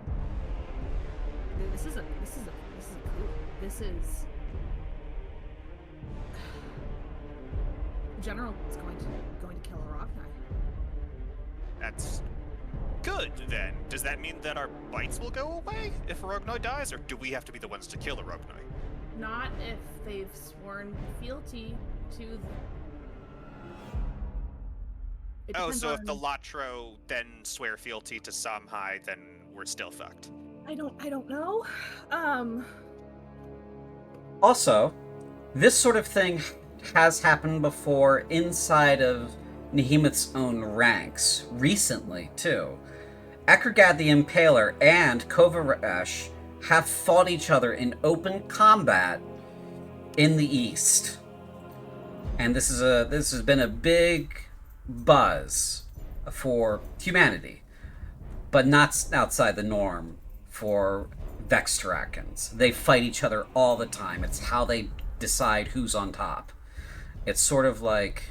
clue. This is General is going to kill Arachni. That's good, then. Does that mean that our bites will go away if Arognoi dies, or do we have to be the ones to kill Arognoi? Not if they've sworn fealty to the... Oh, so if the Latro then swear fealty to Samhai, then we're still fucked. I don't know. Also, this sort of thing has happened before inside of Nehemeth's own ranks, recently, too. Ekragad the Impaler and Kovaresh have fought each other in open combat in the East. And this has been a big buzz for humanity, but not outside the norm for Vexterakans. They fight each other all the time. It's how they decide who's on top. It's sort of like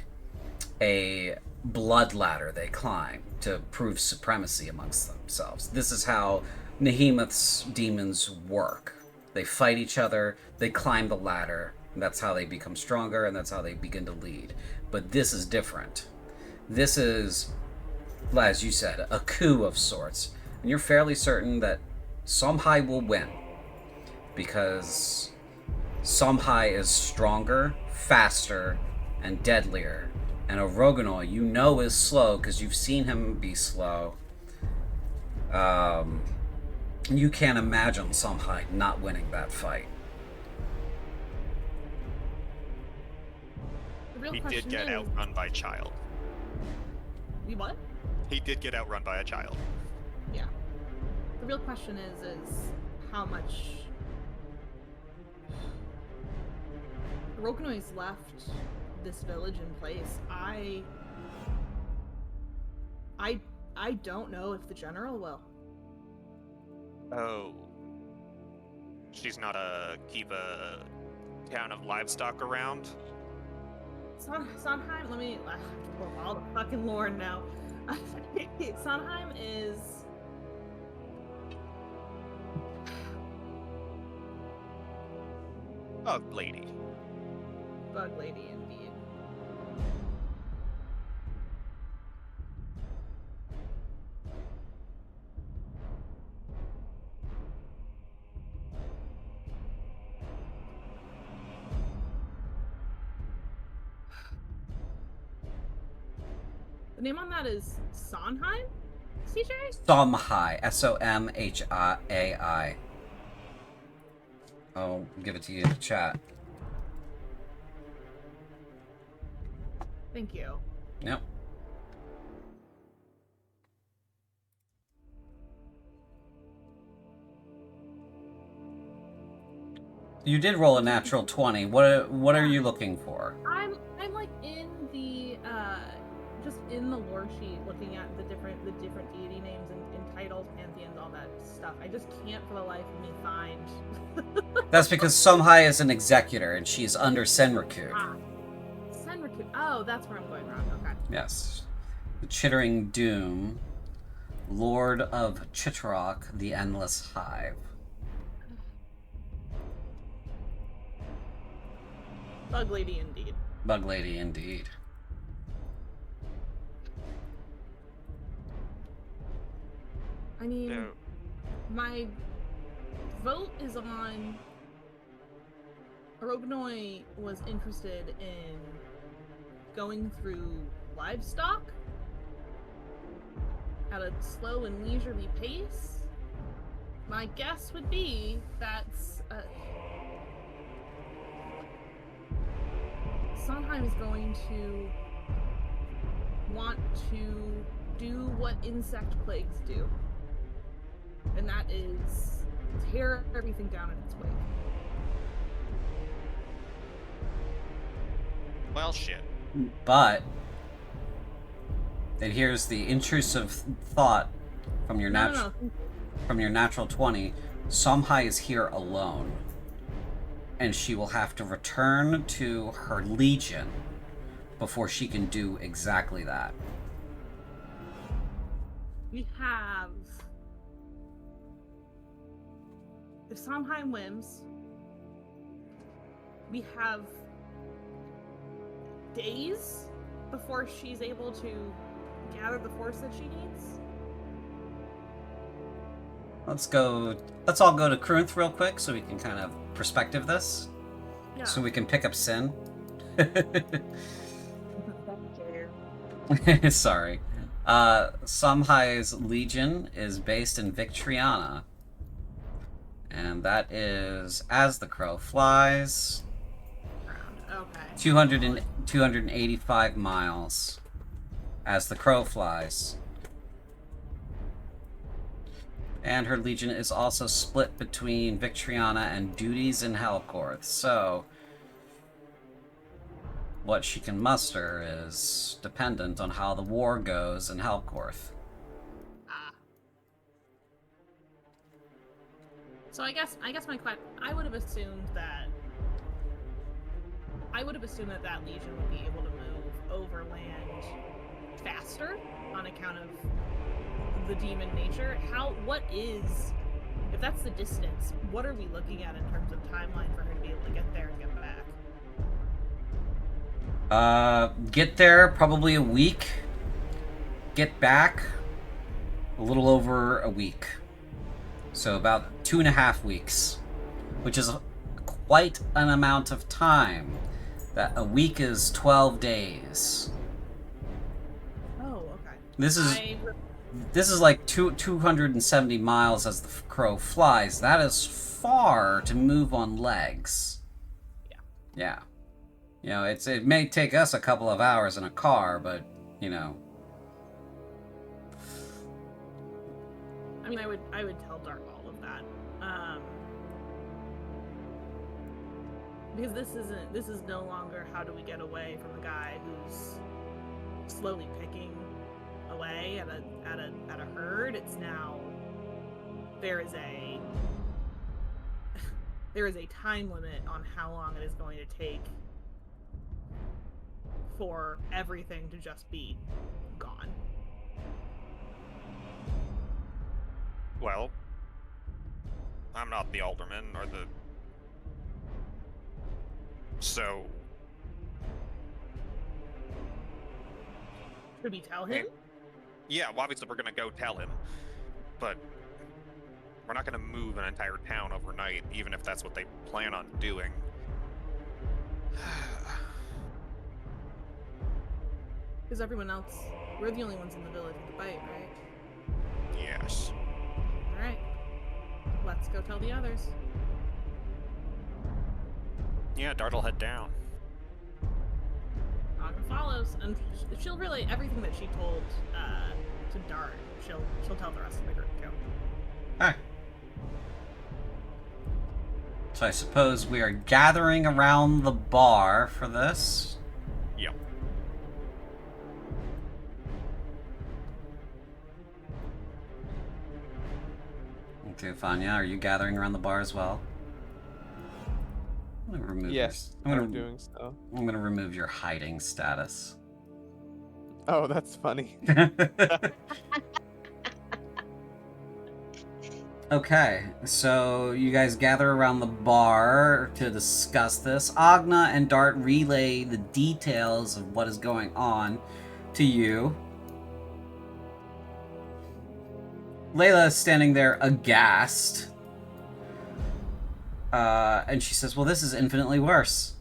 a blood ladder they climb to prove supremacy amongst themselves. This is how Nehemeth's demons work. They fight each other, they climb the ladder, and that's how they become stronger, and that's how they begin to lead. But this is different. This is, as you said, a coup of sorts. And you're fairly certain that Somhai will win, because Somhai is stronger, faster, and deadlier. And Orogonoi, you know, is slow because you've seen him be slow. You can't imagine Somhai not winning that fight. The real He question did get is, outrun by a child. You what? He did get outrun by a child. Yeah. The real question is how much Rokanoi's left this village in place. I don't know if the general will. Oh. She's not a keep a town of livestock around? Sondheim, let me pull up all the fucking lore now. Sondheim is Bug lady. bug lady indeed. The name on that is Sondheim? CJ? Somhai. Somhai. I'll give it to you in the chat. Thank you. Yep. You did roll a natural 20. What are you looking for? I'm like in the just in the lore sheet looking at the different deity names and titles, pantheons, all that stuff. I just can't for the life of me find That's because Somhai is an executor and she's under Senriku. Senriku. Oh, that's where I'm going wrong. Okay. Yes. The Chittering Doom, Lord of Chitterok, the Endless Hive. Bug lady indeed. Bug lady indeed. I mean, No. my vote is on. Orognoi was interested in going through livestock at a slow and leisurely pace. My guess would be that's Sondheim is going to want to do what insect plagues do, and that is tear everything down in its wake. Well, shit. But, and here's the intrusive thought from your No. from your natural 20. Somhai is here alone, and she will have to return to her legion before she can do exactly that. We have. If Sondheim wins, we have days before she's able to gather the force that she needs. Let's all go to Krunth real quick so we can kind of perspective this. Yeah. So we can pick up Sin. Sorry. Somhai's legion is based in Victriana. And that is As the Crow Flies. Okay. 285 miles. As the Crow Flies. And her legion is also split between Victriana and duties in Helcorth. So, what she can muster is dependent on how the war goes in Helcorth. So I guess my question, I would have assumed that that legion would be able to move overland faster on account of the demon nature. If that's the distance, what are we looking at in terms of timeline for her to be able to get there and get back? Get there probably a week. Get back a little over a week. So about 2.5 weeks, which is quite an amount of time. That a week is 12 days. Oh, okay. This is like 270 miles as the crow flies. That is far to move on legs. Yeah. You know, it may take us a couple of hours in a car, but, you know. I mean, I would tell Dark all of that. Because this is no longer how do we get away from a guy who's slowly picking away at a herd. It's now there is there is a time limit on how long it is going to take for everything to just be gone. Well, I'm not the alderman or the. So. Should we tell him? Yeah, well, obviously we're gonna go tell him, but we're not gonna move an entire town overnight, even if that's what they plan on doing. Because everyone else, we're the only ones in the village with the bite, right? Yes. Alright. Let's go tell the others. Yeah, Dart'll head down. Ogden follows, and she'll relay everything that she told to Dart. She'll tell the rest of the group too. Alright. So I suppose we are gathering around the bar for this. Yep. Okay, Fanya, are you gathering around the bar as well? I'm gonna remove Yes, your, I'm doing so. I'm gonna remove your hiding status. Oh, that's funny. Okay, so you guys gather around the bar to discuss this. Agna and Dart relay the details of what is going on to you. Layla is standing there aghast. And she says, well, this is infinitely worse.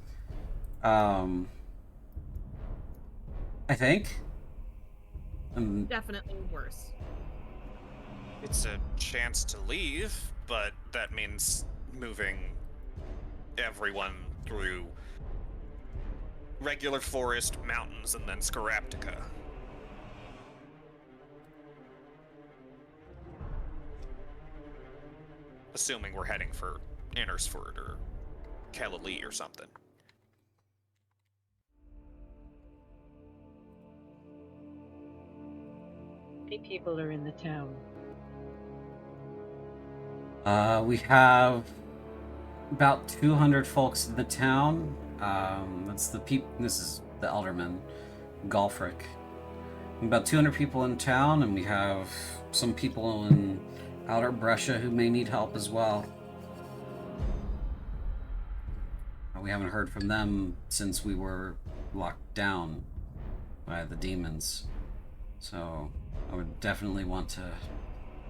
I think. Definitely worse. It's a chance to leave, but that means moving everyone through regular forest, mountains, and then Scaraptica. Assuming we're heading for Innersford or Kellee or something. How many people are in the town? We have about 200 folks in the town. This is the Elderman, Golfric. About 200 people in town, and we have some people in Outer Bresha who may need help as well. We haven't heard from them since we were locked down by the demons. So I would definitely want to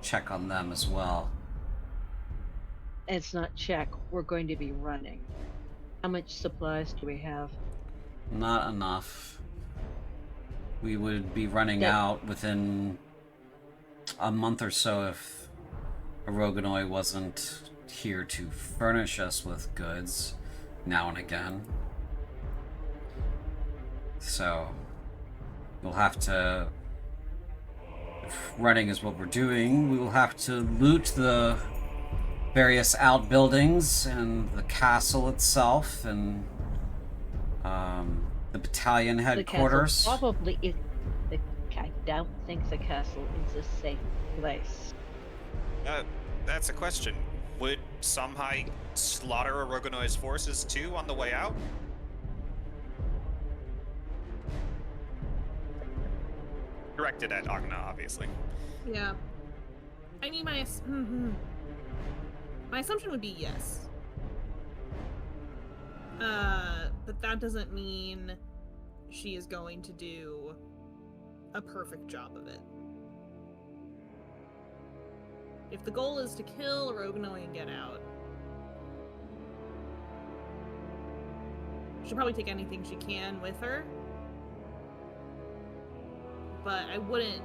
check on them as well. It's not check. We're going to be running. How much supplies do we have? Not enough. We would be running That- out within a month or so if Oroganoi wasn't here to furnish us with goods now and again. So we'll have to, if running is what we're doing, we will have to loot the various outbuildings and the castle itself and the battalion headquarters. The castle probably is. I don't think the castle is a safe place. That's a question. Would Samhai slaughter Orogonoi's forces too on the way out? Directed at Agna, obviously. Yeah. I mean, my assumption would be yes. But that doesn't mean she is going to do a perfect job of it. If the goal is to kill Orogonoi and get out, she'll probably take anything she can with her. But I wouldn't.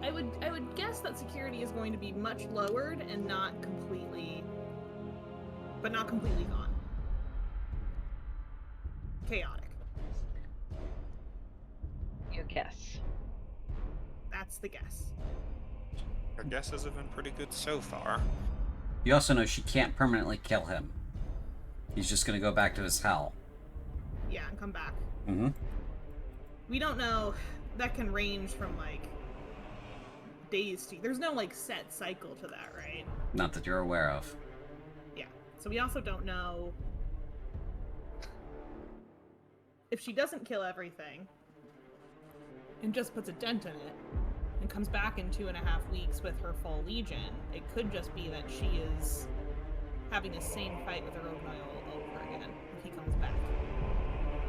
I would guess that security is going to be much lowered and not completely gone. Chaotic. Your guess. That's the guess. Her guesses have been pretty good so far. You also know she can't permanently kill him. He's just gonna go back to his hell. Yeah, and come back. Mm-hmm. We don't know. That can range from like days to. There's no like set cycle to that, right? Not that you're aware of. Yeah. So we also don't know if she doesn't kill everything and just puts a dent in it and comes back in 2.5 weeks with her full legion. It could just be that she is having the same fight with Orognoi all over again if he comes back.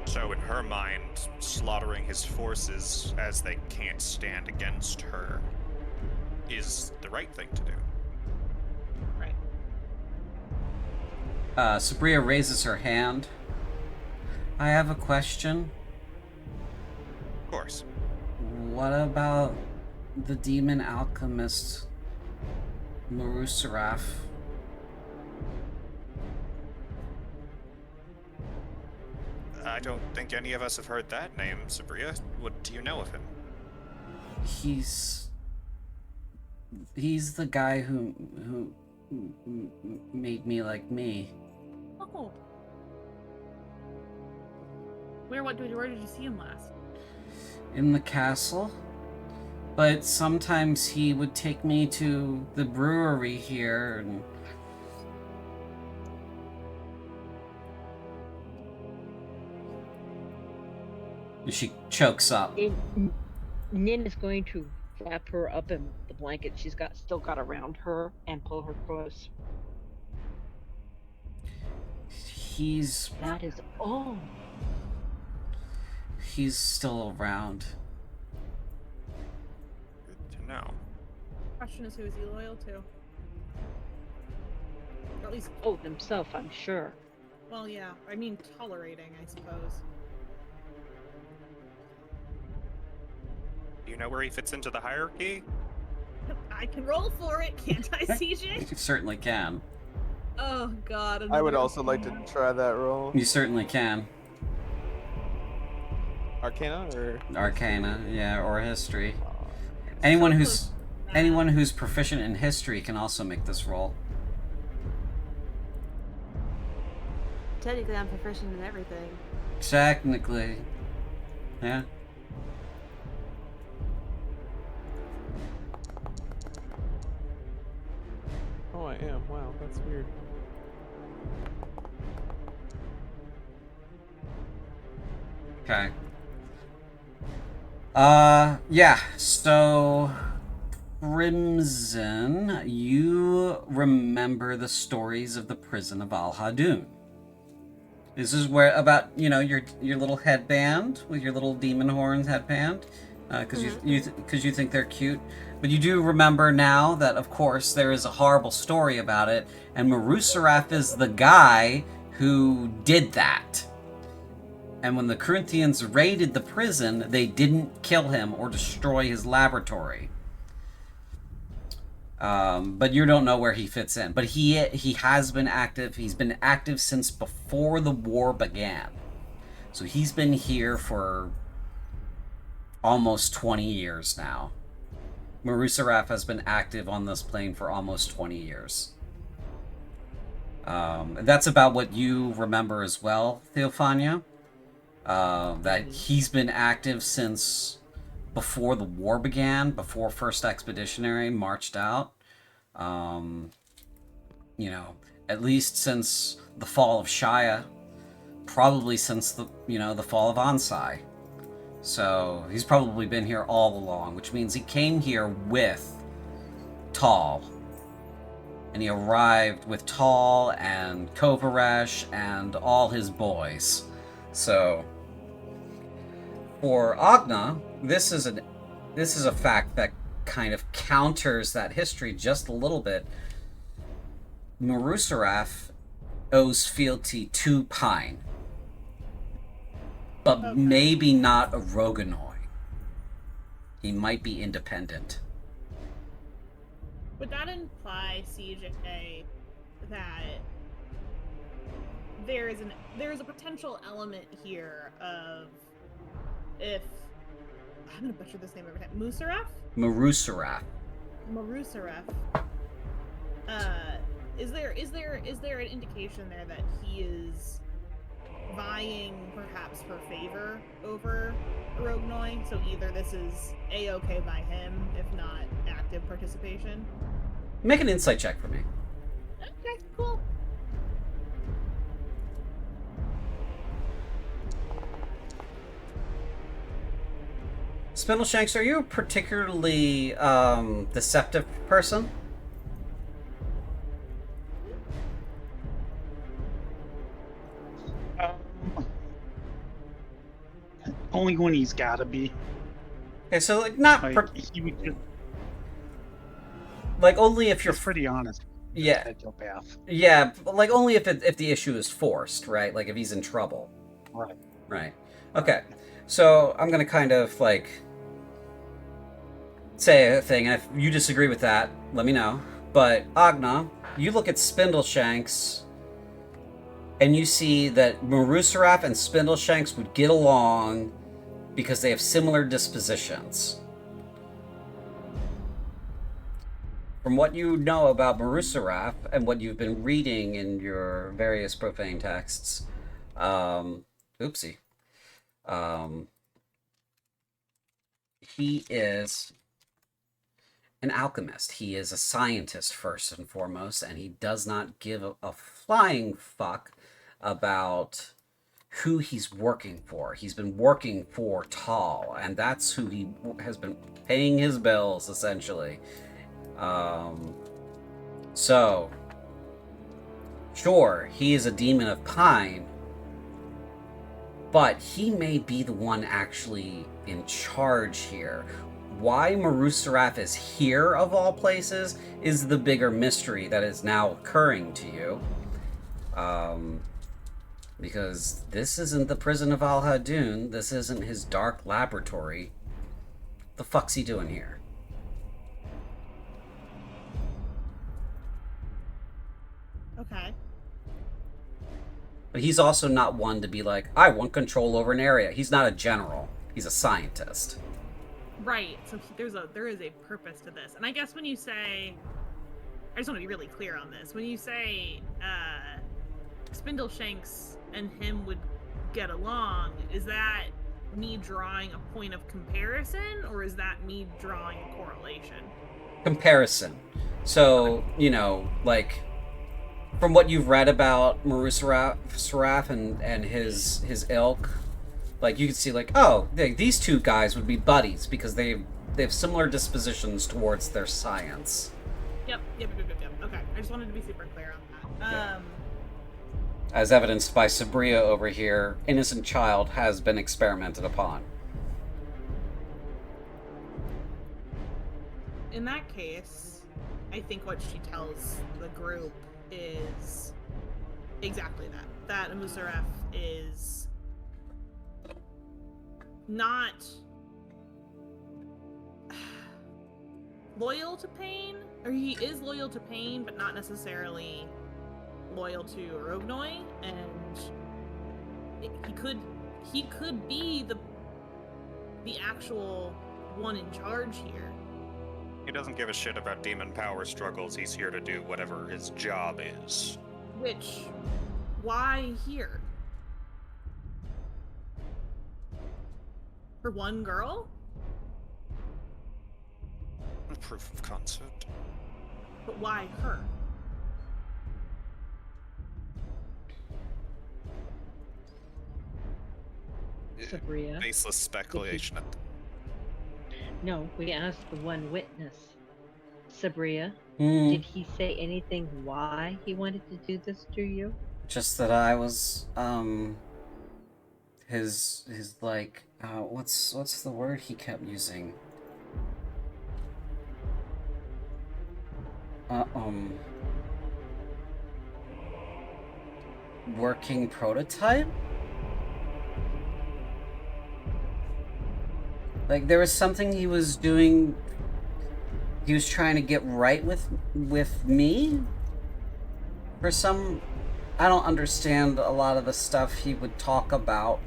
So in her mind, slaughtering his forces as they can't stand against her is the right thing to do. Right. Sabria raises her hand. I have a question. Of course. What about the demon alchemist Marusaraf? I don't think any of us have heard that name, Sabria. What do you know of him? He's the guy who made me like me. Oh. Where did you see him last? In the castle. But sometimes he would take me to the brewery here and she chokes up. Nin is going to wrap her up in the blanket she's still got around her and pull her close. That is all. He's still around. Good to know. Question is, who is he loyal to? Or at least, Himself, I'm sure. well, yeah. I mean, tolerating, I suppose. Do you know where he fits into the hierarchy? I can roll for it, can't I, CJ? You certainly can. Oh God. I would another- also like to try that roll. You certainly can. Arcana or Arcana, yeah, or history. uh, Anyone So who's close to that. anyone who's proficient in history can also make this roll. Technically, I'm proficient in everything. Technically. Yeah. Oh, I am. Wow, that's weird. Okay. Yeah, so Crimson, you remember the stories of the prison of Al Hadun. This is where about, your little headband with your little demon horns headband, because you think they're cute. But you do remember now that, of course, there is a horrible story about it, and Marusaraf is the guy who did that. And when the Corinthians raided the prison, they didn't kill him or destroy his laboratory. But you don't know where he fits in. But he has been active. He's been active since before the war began. So he's been here for almost 20 years now. Marusaraf has been active on this plane for almost 20 years. That's about what you remember as well, Theophania. That he's been active since before the war began, before First Expeditionary marched out. At least since the fall of Shia, probably since the fall of Ansai. So he's probably been here all along, which means he came here with Tal. And he arrived with Tal and Kovaresh and all his boys. So for Agna, this is a fact that kind of counters that history just a little bit. Marusaraf owes fealty to Pine, but maybe not a Orognoi. He might be independent. Would that imply, CJ, that there is a potential element here of, if I'm gonna butcher this name every time, Marusaraf. Marusaraf. Is there an indication there that he is vying perhaps for favor over Orognoi? So either this is A-okay by him, if not active participation. Make an insight check for me. Okay, cool. Spindleshanks, are you a particularly deceptive person? Um, only when he's gotta be. Okay, so like not Like he would just, like only if you're he's pretty honest. yeah Psychopath. yeah like only if the issue is forced, right? Like if he's in trouble, Right. right? Okay, so I'm gonna kind of like say a thing, and if you disagree with that, let me know. But Agna, you look at Spindleshanks, and you see that Marusaraf and Spindleshanks would get along because they have similar dispositions. From what you know about Marusaraf and what you've been reading in your various profane texts, oopsie, he is an alchemist. He is a scientist first and foremost, and he does not give a flying fuck about who he's working for. He's been working for Tal, and that's who he has been paying his bills, essentially. So, sure, he is a demon of pine, but he may be the one actually in charge here. Why Marusaraf is here, of all places, is the bigger mystery that is now occurring to you. Because this isn't the prison of Al Hadun, this isn't his dark laboratory. The fuck's he doing here? Okay. But he's also not one to be like, I want control over an area. He's not a general. He's a scientist. Right. So there is a purpose to this. And I guess when you say, I just want to be really clear on this. When you say Spindleshanks and him would get along, is that me drawing a point of comparison, or is that me drawing a correlation? Comparison. So, you know, like, from what you've read about Marusaraf and his ilk, like, you can see, like, oh, these two guys would be buddies because they have similar dispositions towards their science. Yep. Okay. I just wanted to be super clear on that. Yeah. As evidenced by Sabria over here, innocent child has been experimented upon. In that case, I think what she tells the group is exactly that. That Musaref is not loyal to Pain, or he is loyal to Pain, but not necessarily loyal to Rognoi, and he could be the actual one in charge here. He doesn't give a shit about demon power struggles. He's here to do whatever his job is. Which, why here? For one girl? Proof of concept. But why her? Sabria. Baseless speculation. No, we asked the one witness. Sabria, Hmm. did he say anything why he wanted to do this to you? Just that I was, his like, what's the word he kept using? Working prototype? Like, there was something he was doing, he was trying to get right with me? For some, I don't understand a lot of the stuff he would talk about,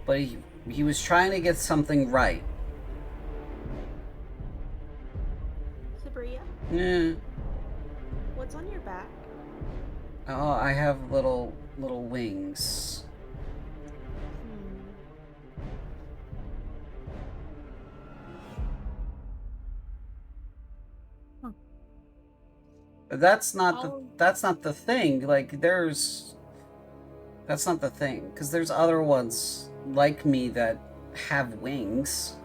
but he was trying to get something right. Sabria, Yeah. what's on your back? Oh, I have little wings. That's not the thing. Like, that's not the thing, because there's other ones like me that have wings.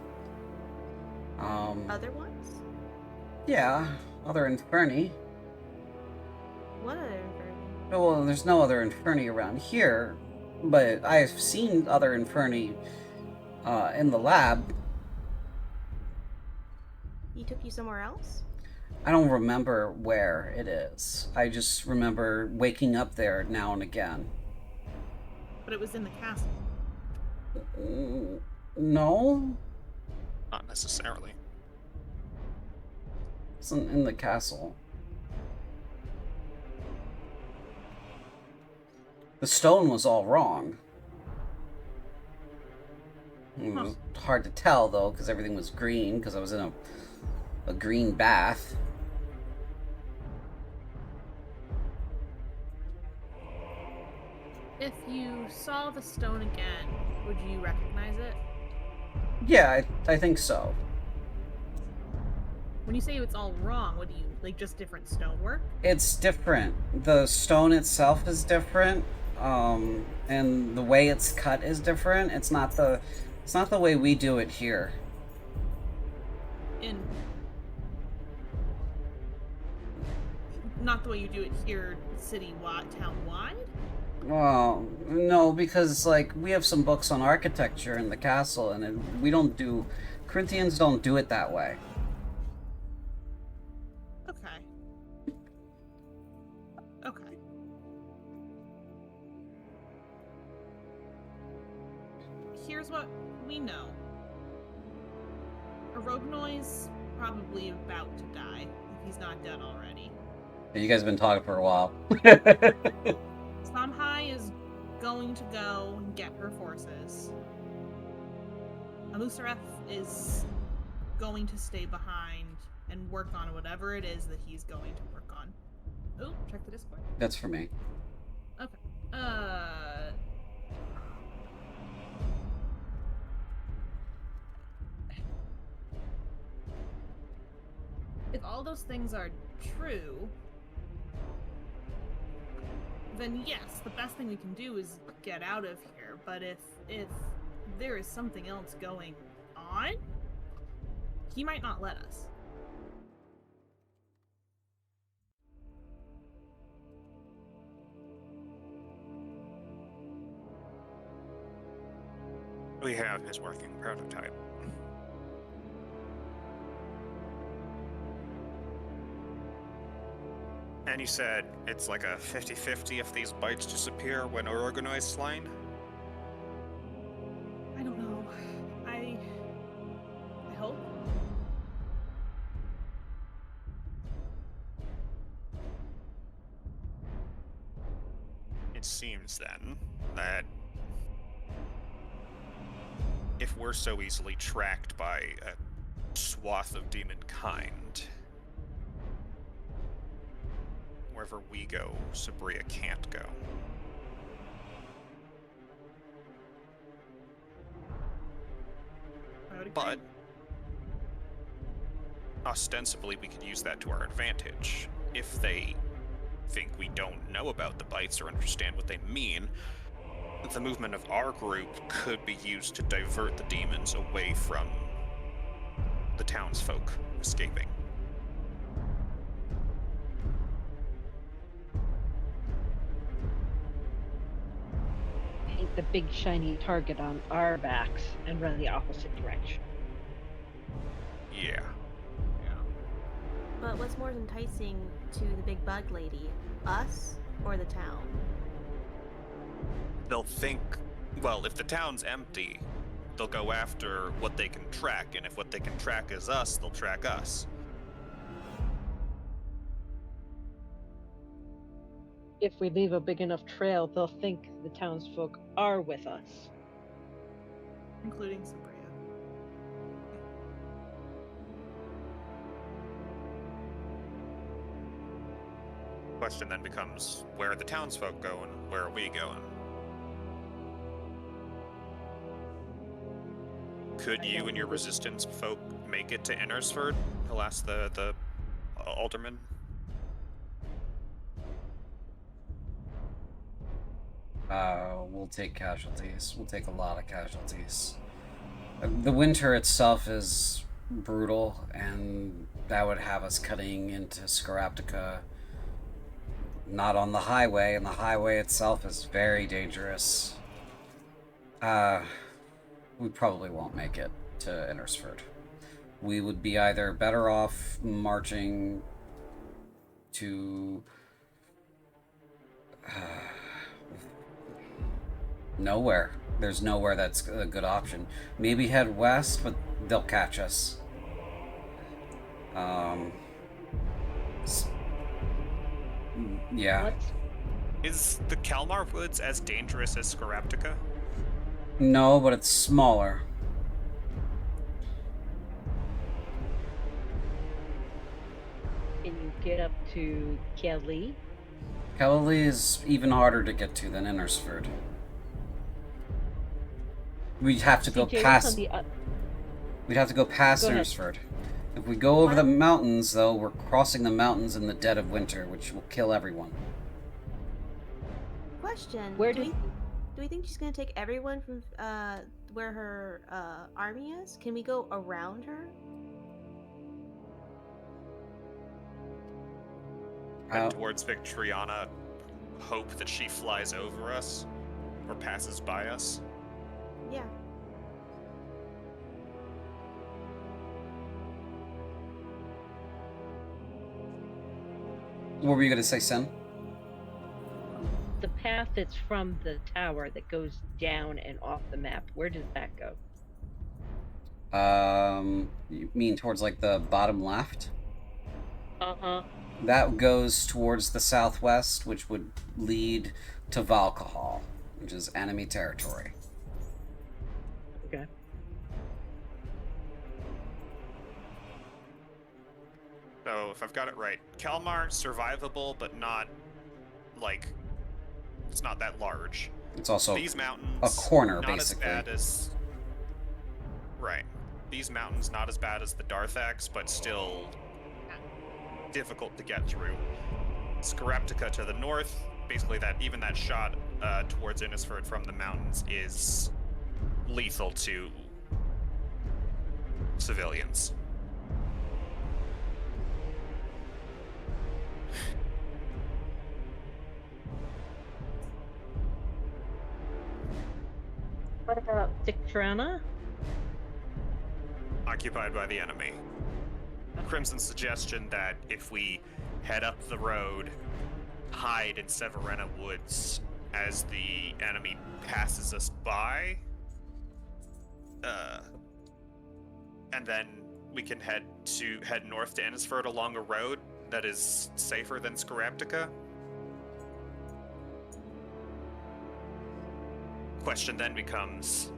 Other ones? Yeah, other Inferni. What other Inferni? Well, there's no other Inferni around here, but I've seen other Inferni in the lab. He took you somewhere else? I don't remember where it is. I just remember waking up there now and again. But it was in the castle. No? Not necessarily. It's in the castle. The stone was all wrong. It was hard to tell, though, because everything was green, because I was in a green bath. If you saw the stone again, would you recognize it? Yeah, I think so. When you say it's all wrong, what do you, like, just different stonework? It's different. The stone itself is different, and the way it's cut is different. It's not the way we do it here. In not the way you do it here, city-wide, town-wide? Well, no, because like we have some books on architecture in the castle, and we don't do. Corinthians don't do it that way. Okay. Okay. Here's what we know. Orognoy's probably about to die, if he's not dead already. You guys have been talking for a while. Samhai is going to go and get her forces. Amusareth is going to stay behind and work on whatever it is that he's going to work on. Oh, check the Discord. That's for me. Okay. If all those things are true, then yes, the best thing we can do is get out of here. But if there is something else going on, he might not let us. We have his working prototype. And you said it's like a 50-50 if these bites disappear when Orogonoid is slain? I don't know. I hope. It seems then that if we're so easily tracked by a swath of demon kind, wherever we go, Sabria can't go. I would agree. But ostensibly we could use that to our advantage. If they think we don't know about the bites or understand what they mean, the movement of our group could be used to divert the demons away from the townsfolk escaping. Paint the big shiny target on our backs and run the opposite direction. Yeah. But what's more enticing to the big bug lady? Us or the town? They'll think, well, if the town's empty, they'll go after what they can track, and if what they can track is us, they'll track us. If we leave a big enough trail, they'll think the townsfolk are with us. Including Sabria. Question then becomes, where are the townsfolk going? Where are we going? Could you and your resistance folk make it to Innersford? He'll ask the alderman. We'll take casualties. We'll take a lot of casualties. The winter itself is brutal, and that would have us cutting into Scaraptica. Not on the highway, and the highway itself is very dangerous. We probably won't make it to Innersford. We would be either better off marching to nowhere. There's nowhere that's a good option. Maybe head west, but they'll catch us. Yeah. Let's Is the Kalmar Woods as dangerous as Scaraptica? No, but it's smaller. Can you get up to Kelly? Kelly is even harder to get to than Innersford. We'd have to go CJ, what's past. on the We'd have to go past Go ahead. Innersford. If we go over the mountains, though, we're crossing the mountains in the dead of winter, which will kill everyone. Question. Where do did- we think she's gonna take everyone from where her army is? Can we go around her? Head towards Victoriana, hope that she flies over us or passes by us. Yeah. What were you gonna say, Sen? The path that's from the tower that goes down and off the map, where does that go? You mean towards like the bottom left? Uh-huh. That goes towards the southwest, which would lead to Valcahal, which is enemy territory. Okay. So, if I've got it right, Kalmar survivable, but not like it's not that large. It's also These mountains a corner, not basically. as bad as right. These mountains not as bad as the Darthax, but still difficult to get through. Scaraptica to the north, basically that shot towards Innisford from the mountains is lethal to civilians. What about Victoriana? Occupied by the enemy. Crimson's suggestion that if we head up the road, hide in Severena Woods as the enemy passes us by, and then we can head north to Innisford along a road that is safer than Scaraptica. Question then becomes,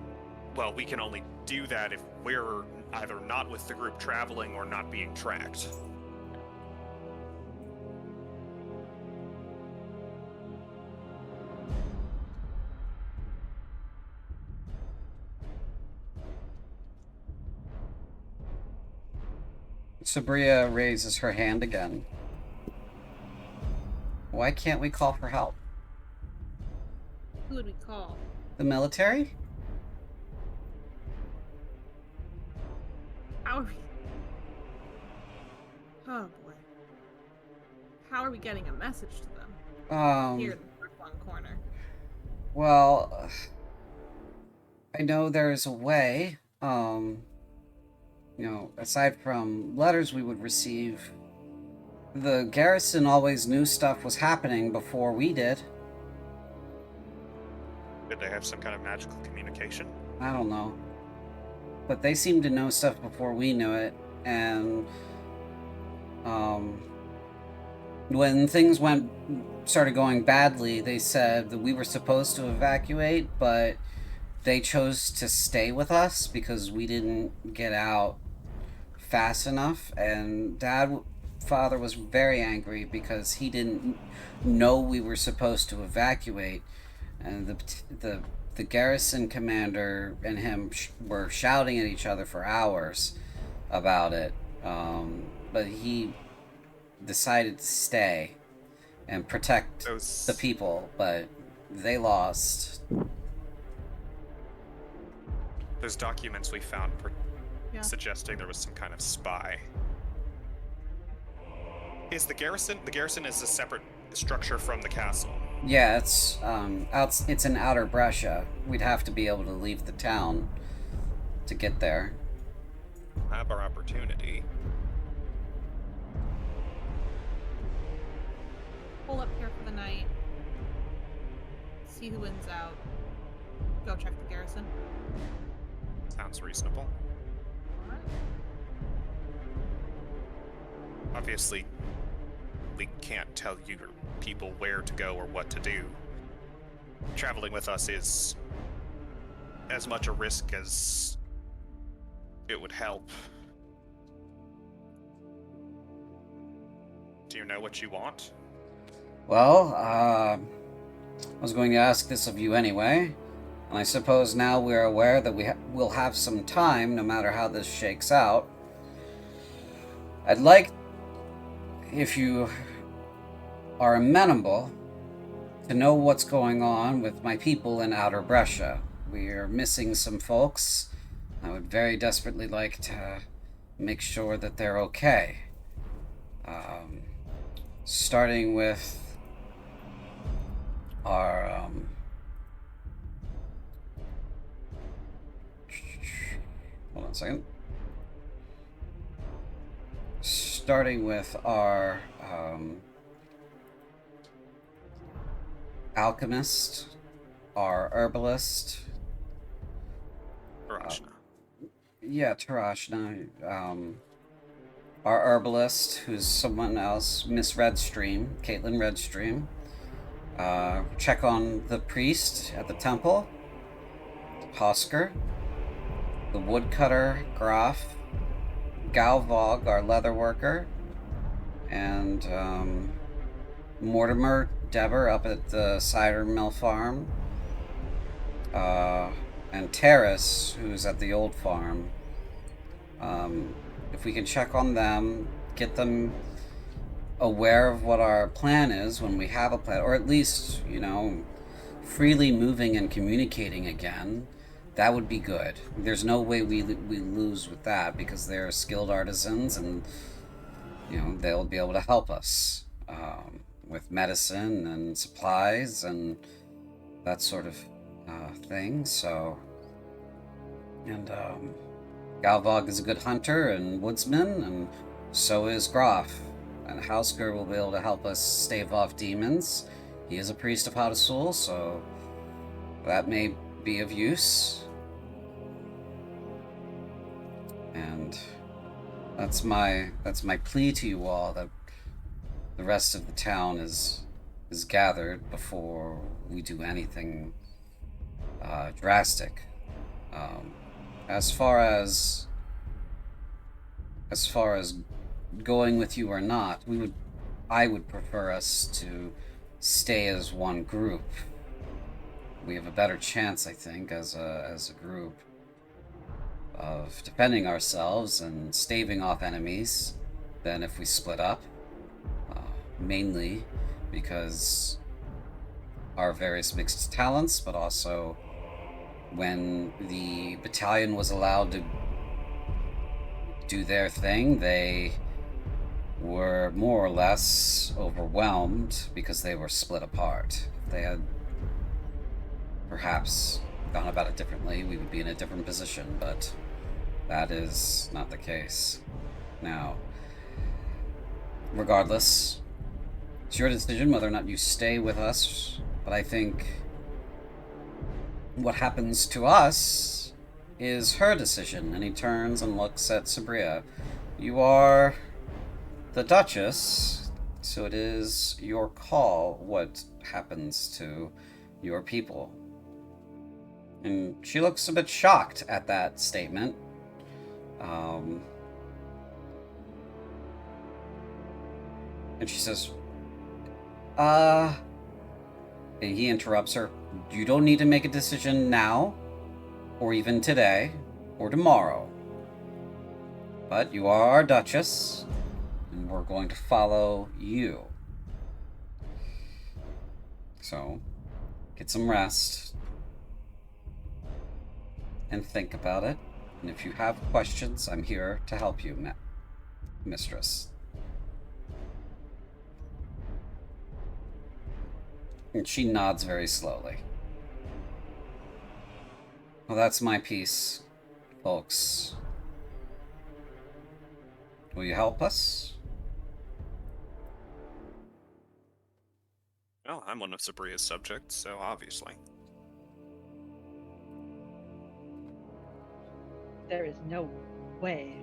well, we can only do that if we're either not with the group traveling or not being tracked. Sabria raises her hand again. Why can't we call for help? Who would we call? The military? How are we? Oh boy. How are we getting a message to them? Here in the far-flung corner. Well, I know there's a way. Aside from letters we would receive, the garrison always knew stuff was happening before we did. Did they have some kind of magical communication? I don't know. But they seemed to know stuff before we knew it, and when things started going badly, they said that we were supposed to evacuate, but they chose to stay with us because we didn't get out fast enough, and father was very angry because he didn't know we were supposed to evacuate, and the garrison commander and him were shouting at each other for hours about it, but he decided to stay and protect the people, but they lost. Those documents we found Yeah. suggesting there was some kind of spy. Is the garrison? The garrison is a separate structure from the castle. Yeah, it's in outer Brescia. We'd have to be able to leave the town to get there. Have our opportunity. Pull up here for the night. See who wins out. Go check the garrison. Sounds reasonable. Alright. Obviously, we can't tell your people where to go or what to do. Traveling with us is as much a risk as it would help. Do you know what you want? Well, I was going to ask this of you anyway, and I suppose now we're aware that we'll have some time, no matter how this shakes out. I'd like, if you are amenable, to know what's going on with my people in outer Brescia. We are missing some folks. I would very desperately like to make sure that they're okay. Starting with our hold on a second. Starting with our alchemist, our herbalist. Rashna. Yeah, Tarashna. Our herbalist, who's someone else, Miss Redstream, Caitlin Redstream. Check on the priest at the temple, Hosker, the woodcutter, Graf, Galvog, our leather worker, and Mortimer Deber up at the cider mill farm, and Terrace, who's at the old farm. If we can check on them, get them aware of what our plan is when we have a plan, or at least, freely moving and communicating again, that would be good. There's no way we lose with that, because they're skilled artisans, and they'll be able to help us with medicine and supplies and that sort of thing. So, and Galvog is a good hunter and woodsman, and so is Graf. And Hausker will be able to help us stave off demons. He is a priest of Hadasul, so that may be of use. And that's my plea to you all, that the rest of the town is gathered before we do anything drastic. As far as going with you or not, I would prefer us to stay as one group. We have a better chance, I think, as a group, of defending ourselves and staving off enemies than if we split up. Mainly because our various mixed talents, but also when the battalion was allowed to do their thing, they were more or less overwhelmed because they were split apart. If they had perhaps gone about it differently, we would be in a different position, but that is not the case. Now, regardless, it's your decision whether or not you stay with us, but I think what happens to us is her decision. And he turns and looks at Sabria. You are the Duchess, so it is your call what happens to your people. And she looks a bit shocked at that statement. And she says, and he interrupts her. You don't need to make a decision now, or even today, or tomorrow. But you are our Duchess, and we're going to follow you. So, get some rest, and think about it. And if you have questions, I'm here to help you, mistress. And she nods very slowly. Well, that's my piece, folks. Will you help us? Well, I'm one of Sabria's subjects, so obviously. There is no way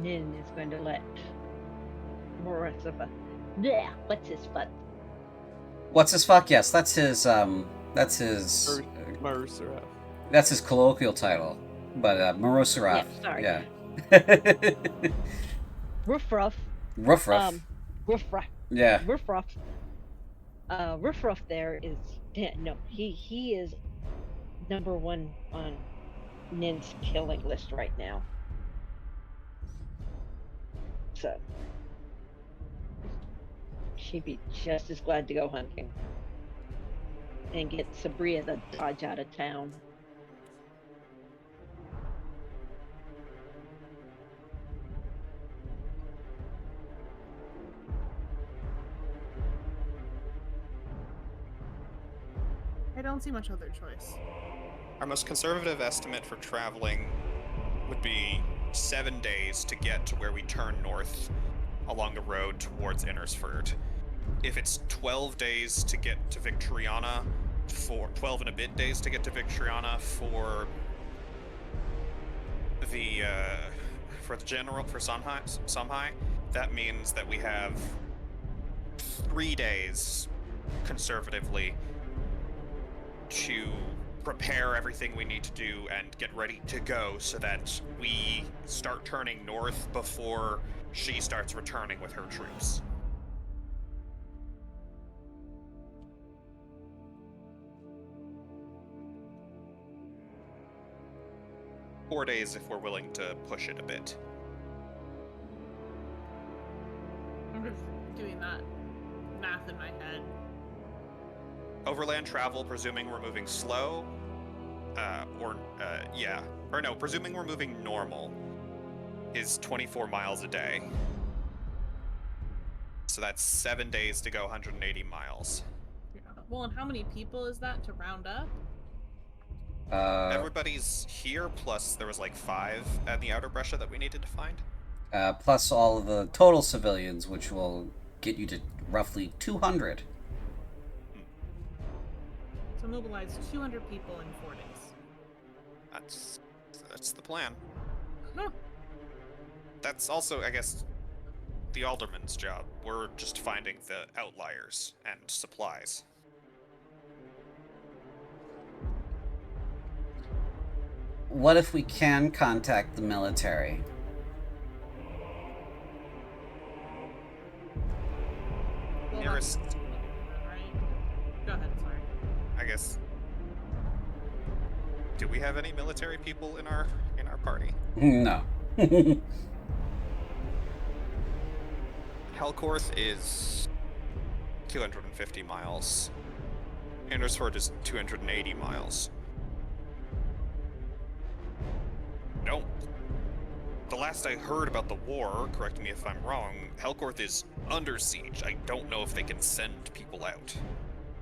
Nin is going to let Morozova. Yeah, what's his butt? What's his fuck? Yes, that's his, that's his... Marusarov. That's his colloquial title. But, Morozov. Yeah, sorry. Yeah. Roof Ruff. Ruff Ruff. Roof Ruff. Yeah. Roof Ruff. Roof Ruff there is... Yeah, no, he is number one on Nin's killing list right now. So she'd be just as glad to go hunting and get Sabria the dodge out of town. I don't see much other choice. Our most conservative estimate for traveling would be 7 days to get to where we turn north along the road towards Innersford. If it's 12 days to get to Victoriana, for 12 and a bit days to get to Victoriana for the general for Samhai, that means that we have 3 days conservatively to prepare everything we need to do and get ready to go so that we start turning north before she starts returning with her troops. Four days if we're willing to push it a bit. I'm just doing that math in my head. Overland travel, presuming we're moving slow, presuming we're moving normal, is 24 miles a day. So that's 7 days to go 180 miles. Yeah. Well, and how many people is that to round up? Everybody's here, plus there was like 5 at the outer Brescia that we needed to find. Plus all of the total civilians, which will get you to roughly 200. So mobilize 200 people in 4 days. That's the plan. Huh. That's also, I guess, the alderman's job. We're just finding the outliers and supplies. What if we can contact the military? Well, Nearest, right? Go ahead, sorry. I guess. Do we have any military people in our party? No. Helcorth is 250 miles. Innersford is 280 miles. No. The last I heard about the war, correct me if I'm wrong, Helcorth is under siege. I don't know if they can send people out.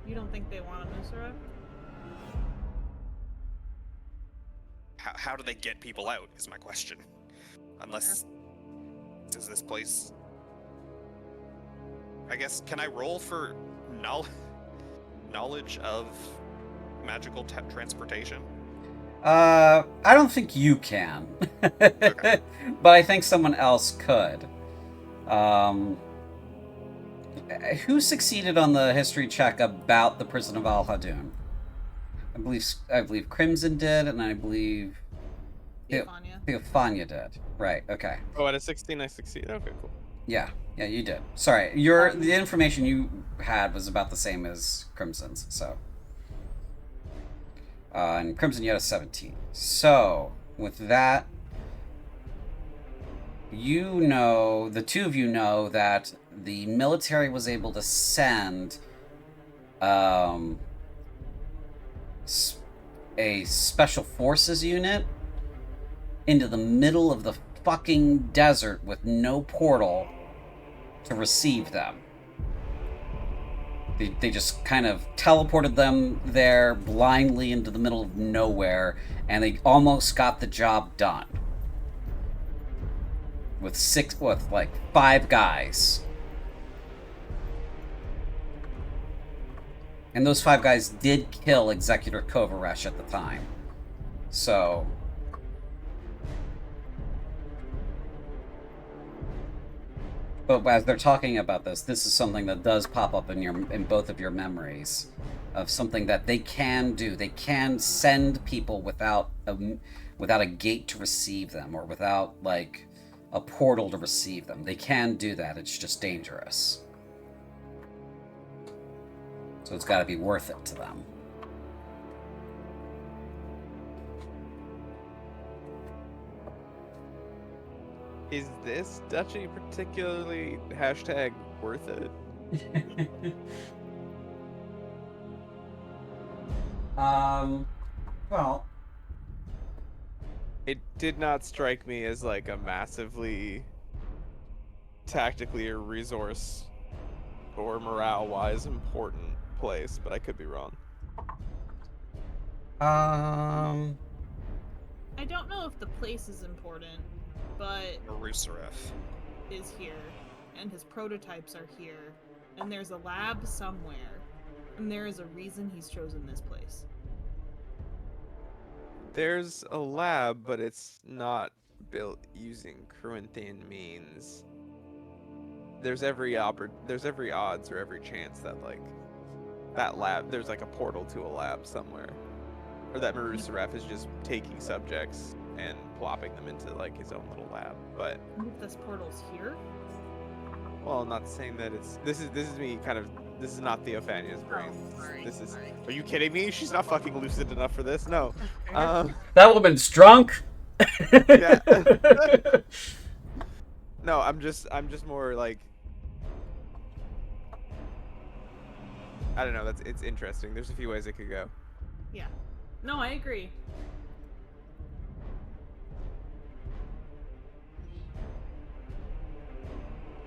You don't think they want a Musara? How do they get people out, is my question. Unless... Does this place... I guess, can I roll for knowledge of magical transportation? I don't think you can. Okay. But I think someone else could. Who succeeded on the history check about the prison of Al Hadoun? I believe Crimson did, and I believe Theophania did. Right, okay. Oh, at a 16 I succeed. Okay, cool. Yeah, you did. Sorry, the information you had was about the same as Crimson's, so. And Crimson, you had a 17. So, with that, the two of you know that the military was able to send a a special forces unit into the middle of the fucking desert with no portal to receive them. They just kind of teleported them there blindly into the middle of nowhere, and they almost got the job done. With 5 guys. And those 5 guys did kill Executor Kovaresh at the time. So... But as they're talking about this is something that does pop up in both of your memories of something that they can do. They can send people without a gate to receive them, or without like a portal to receive them. They can do that. It's just dangerous. So it's got to be worth it to them. Is this duchy particularly #worth it? Well, it did not strike me as like a massively tactically or resource or morale-wise important place, but I could be wrong. I don't know if the place is important, but Marusaref is here, and his prototypes are here, and there's a lab somewhere, and there is a reason he's chosen this place. There's a lab, but it's not built using Corinthian means. There's every odds or every chance that like that lab, there's like a portal to a lab somewhere, or that Marusaref is just taking subjects and plopping them into like his own little lab. But This portal's here? well, I'm not saying that this is me kind of, this is not Theophania's brain. Sorry. This is, Sorry. are you kidding me? She's not fucking lucid enough for this. No. that woman's drunk. Yeah. No, I'm just more like, I don't know, it's interesting. There's a few ways it could go. Yeah. No, I agree.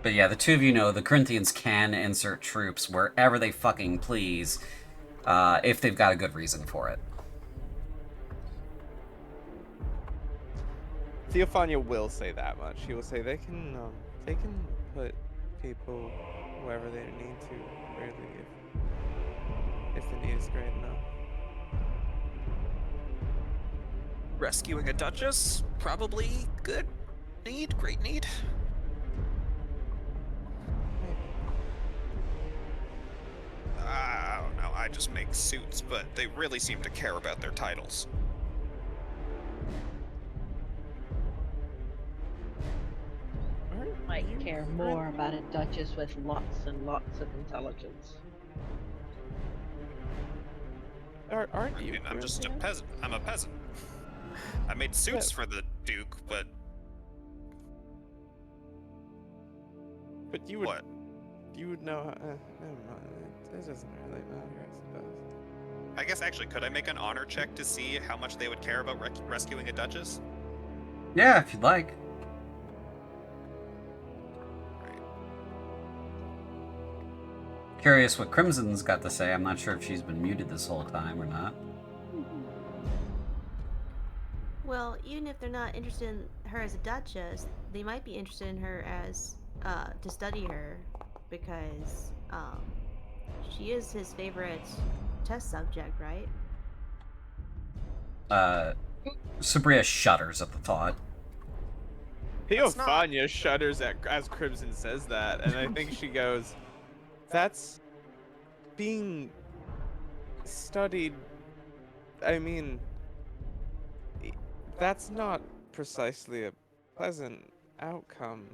But yeah, the two of you know the Corinthians can insert troops wherever they fucking please, if they've got a good reason for it. Theophania will say that much. He will say they can put people wherever they need to, really, if the need is great enough. rescuing a duchess, probably good need, great need. I don't know, I just make suits, but they really seem to care about their titles. Might care more about a duchess with lots and lots of intelligence. Aren't you? I'm just a peasant. I'm a peasant. I made suits for the Duke, but you would. what? You would know. Never mind. It doesn't really matter, I suppose. I guess actually, could I make an honor check to see how much they would care about rescuing a duchess? Yeah, if you'd like. Curious what Crimson's got to say. I'm not sure if she's been muted this whole time or not. Well, even if they're not interested in her as a duchess, they might be interested in her as to study her, because she is his favorite test subject, right? Sabria shudders at the thought. Theophania shudders as Crimson says that, and I think she goes, "That's being studied. I mean, that's not precisely a pleasant outcome."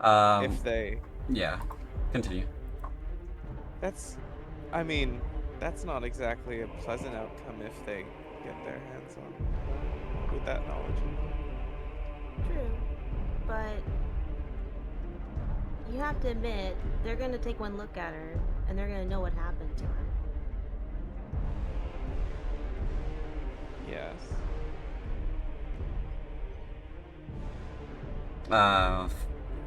If they... Yeah, continue. That's not exactly a pleasant outcome if they get their hands on with that knowledge. True, but you have to admit, they're gonna take one look at her, and they're gonna know what happened to her.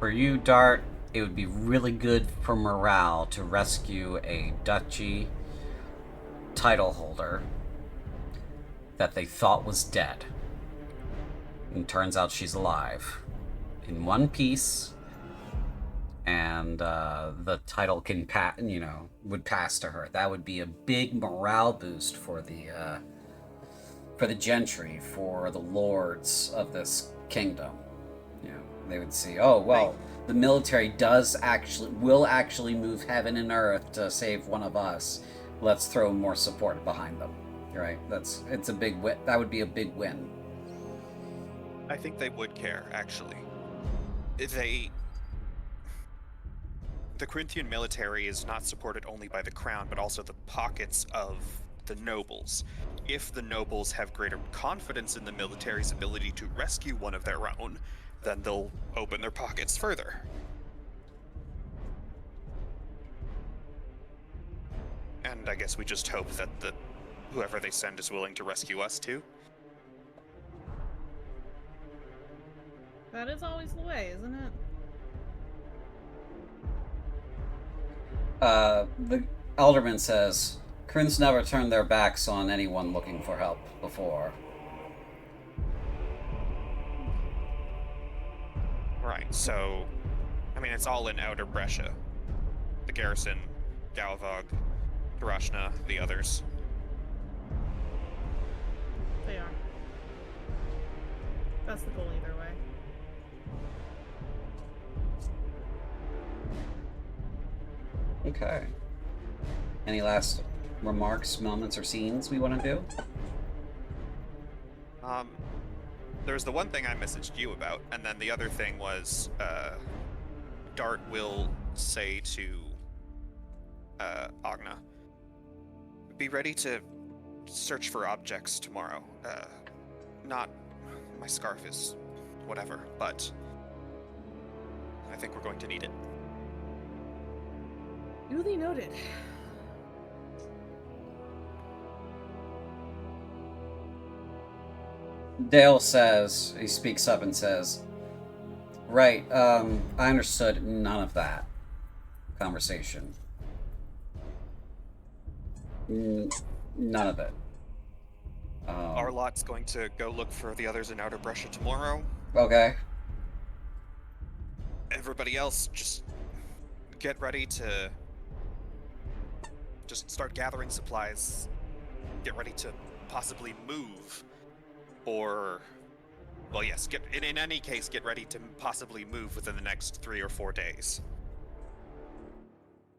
For you, Dart, it would be really good for morale to rescue a duchy title holder that they thought was dead. And turns out she's alive. In one piece, and the title can would pass to her. That would be a big morale boost for the gentry, for the lords of this kingdom. You know, they would see, oh well, the military will actually move heaven and earth to save one of us. Let's throw more support behind them. Right? It's a big win. That would be a big win. I think they would care, actually. The Corinthian military is not supported only by the crown, but also the pockets of the nobles. If the nobles have greater confidence in the military's ability to rescue one of their own, then they'll open their pockets further. And I guess we just hope that whoever they send is willing to rescue us too. That is always the way, isn't it? The alderman says, Kryn's never turned their backs on anyone looking for help before. Right, so, I mean, it's all in Outer Brescia. The garrison, Galvog, Tarashna, the others. They are. That's the goal either way. Okay. Any last remarks, moments, or scenes we want to do? There's the one thing I messaged you about, and then the other thing was, Dart will say to, Agna, be ready to search for objects tomorrow. Not, my scarf is whatever, but I think we're going to need it. Duly noted. Dale says, he speaks up and says, right, I understood none of that conversation. None of it. Our lot's going to go look for the others in Outer Brescia tomorrow. Okay. Everybody else, just get ready to just start gathering supplies. Get ready to possibly move. Or, well, yes, in any case, get ready to possibly move within the next 3 or 4 days.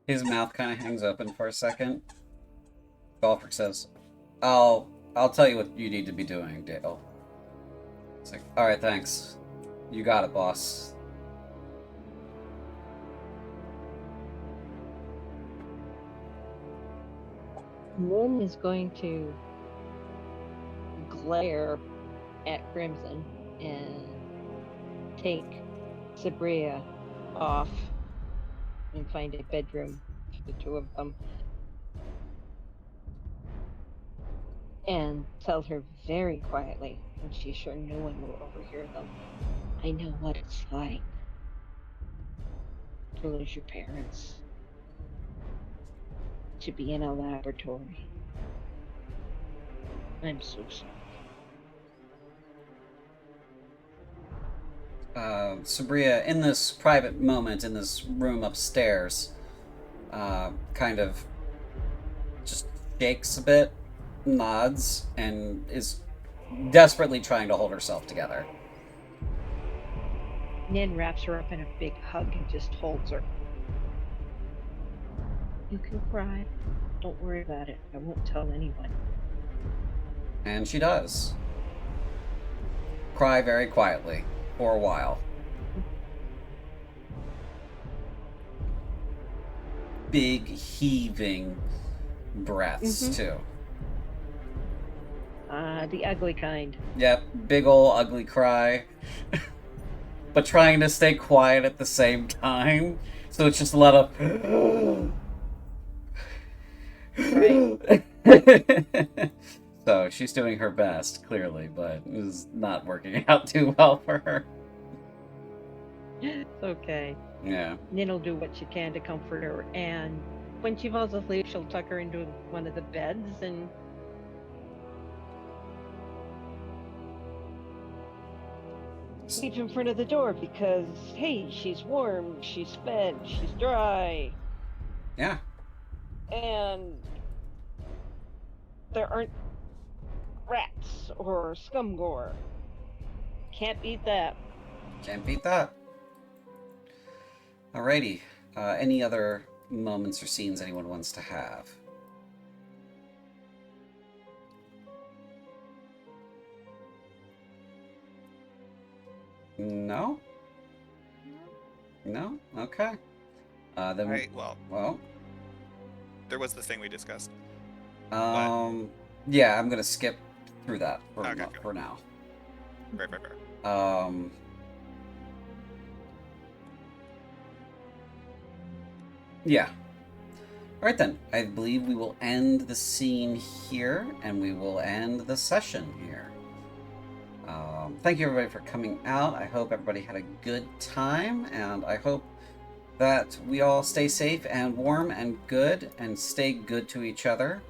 His mouth kind of hangs open for a second. Golfric says, I'll tell you what you need to be doing, Dale. It's like, alright, thanks. You got it, boss. Lynn is going to glare at Crimson and take Sabria off and find a bedroom for the two of them. And tell her very quietly, and she's sure no one will overhear them, I know what it's like to lose your parents, to be in a laboratory. I'm so sorry. Sabria, in this private moment in this room upstairs, kind of just shakes a bit, nods, and is desperately trying to hold herself together. Nin wraps her up in a big hug and just holds her. You can cry. Don't worry about it. I won't tell anyone. And she does. Cry very quietly, for a while. Big heaving breaths, too. The ugly kind. Yep, big ol' ugly cry. But trying to stay quiet at the same time. So it's just a lot of... Right. So she's doing her best, clearly, but it was not working out too well for her. It's okay. Yeah. Nin'll do what she can to comfort her, and when she falls asleep, she'll tuck her into one of the beds and sleep in front of the door because, hey, she's warm, she's fed, she's dry, Yeah. and there aren't rats or scumgore. Can't beat that. Can't beat that. Alrighty. Any other moments or scenes anyone wants to have? No? No? Okay. Then Alright, well, well, there was the thing we discussed. yeah, I'm gonna skip through that for, Okay, for now. Fair. Yeah. Alright then, I believe we will end the scene here, and we will end the session here. Thank you everybody for coming out. I hope everybody had a good time, and I hope that we all stay safe and warm and good, and stay good to each other.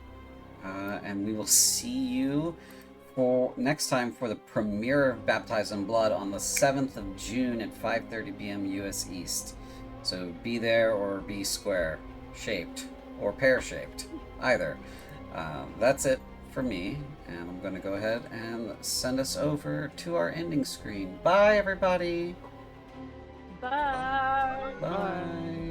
And we will see you for next time for the premiere of Baptized in Blood on the 7th of June at 5:30 p.m. US East. So be there or be square shaped or pear shaped, either. That's it for me, and I'm going to go ahead and send us over to our ending screen. Bye, everybody. Bye. Bye.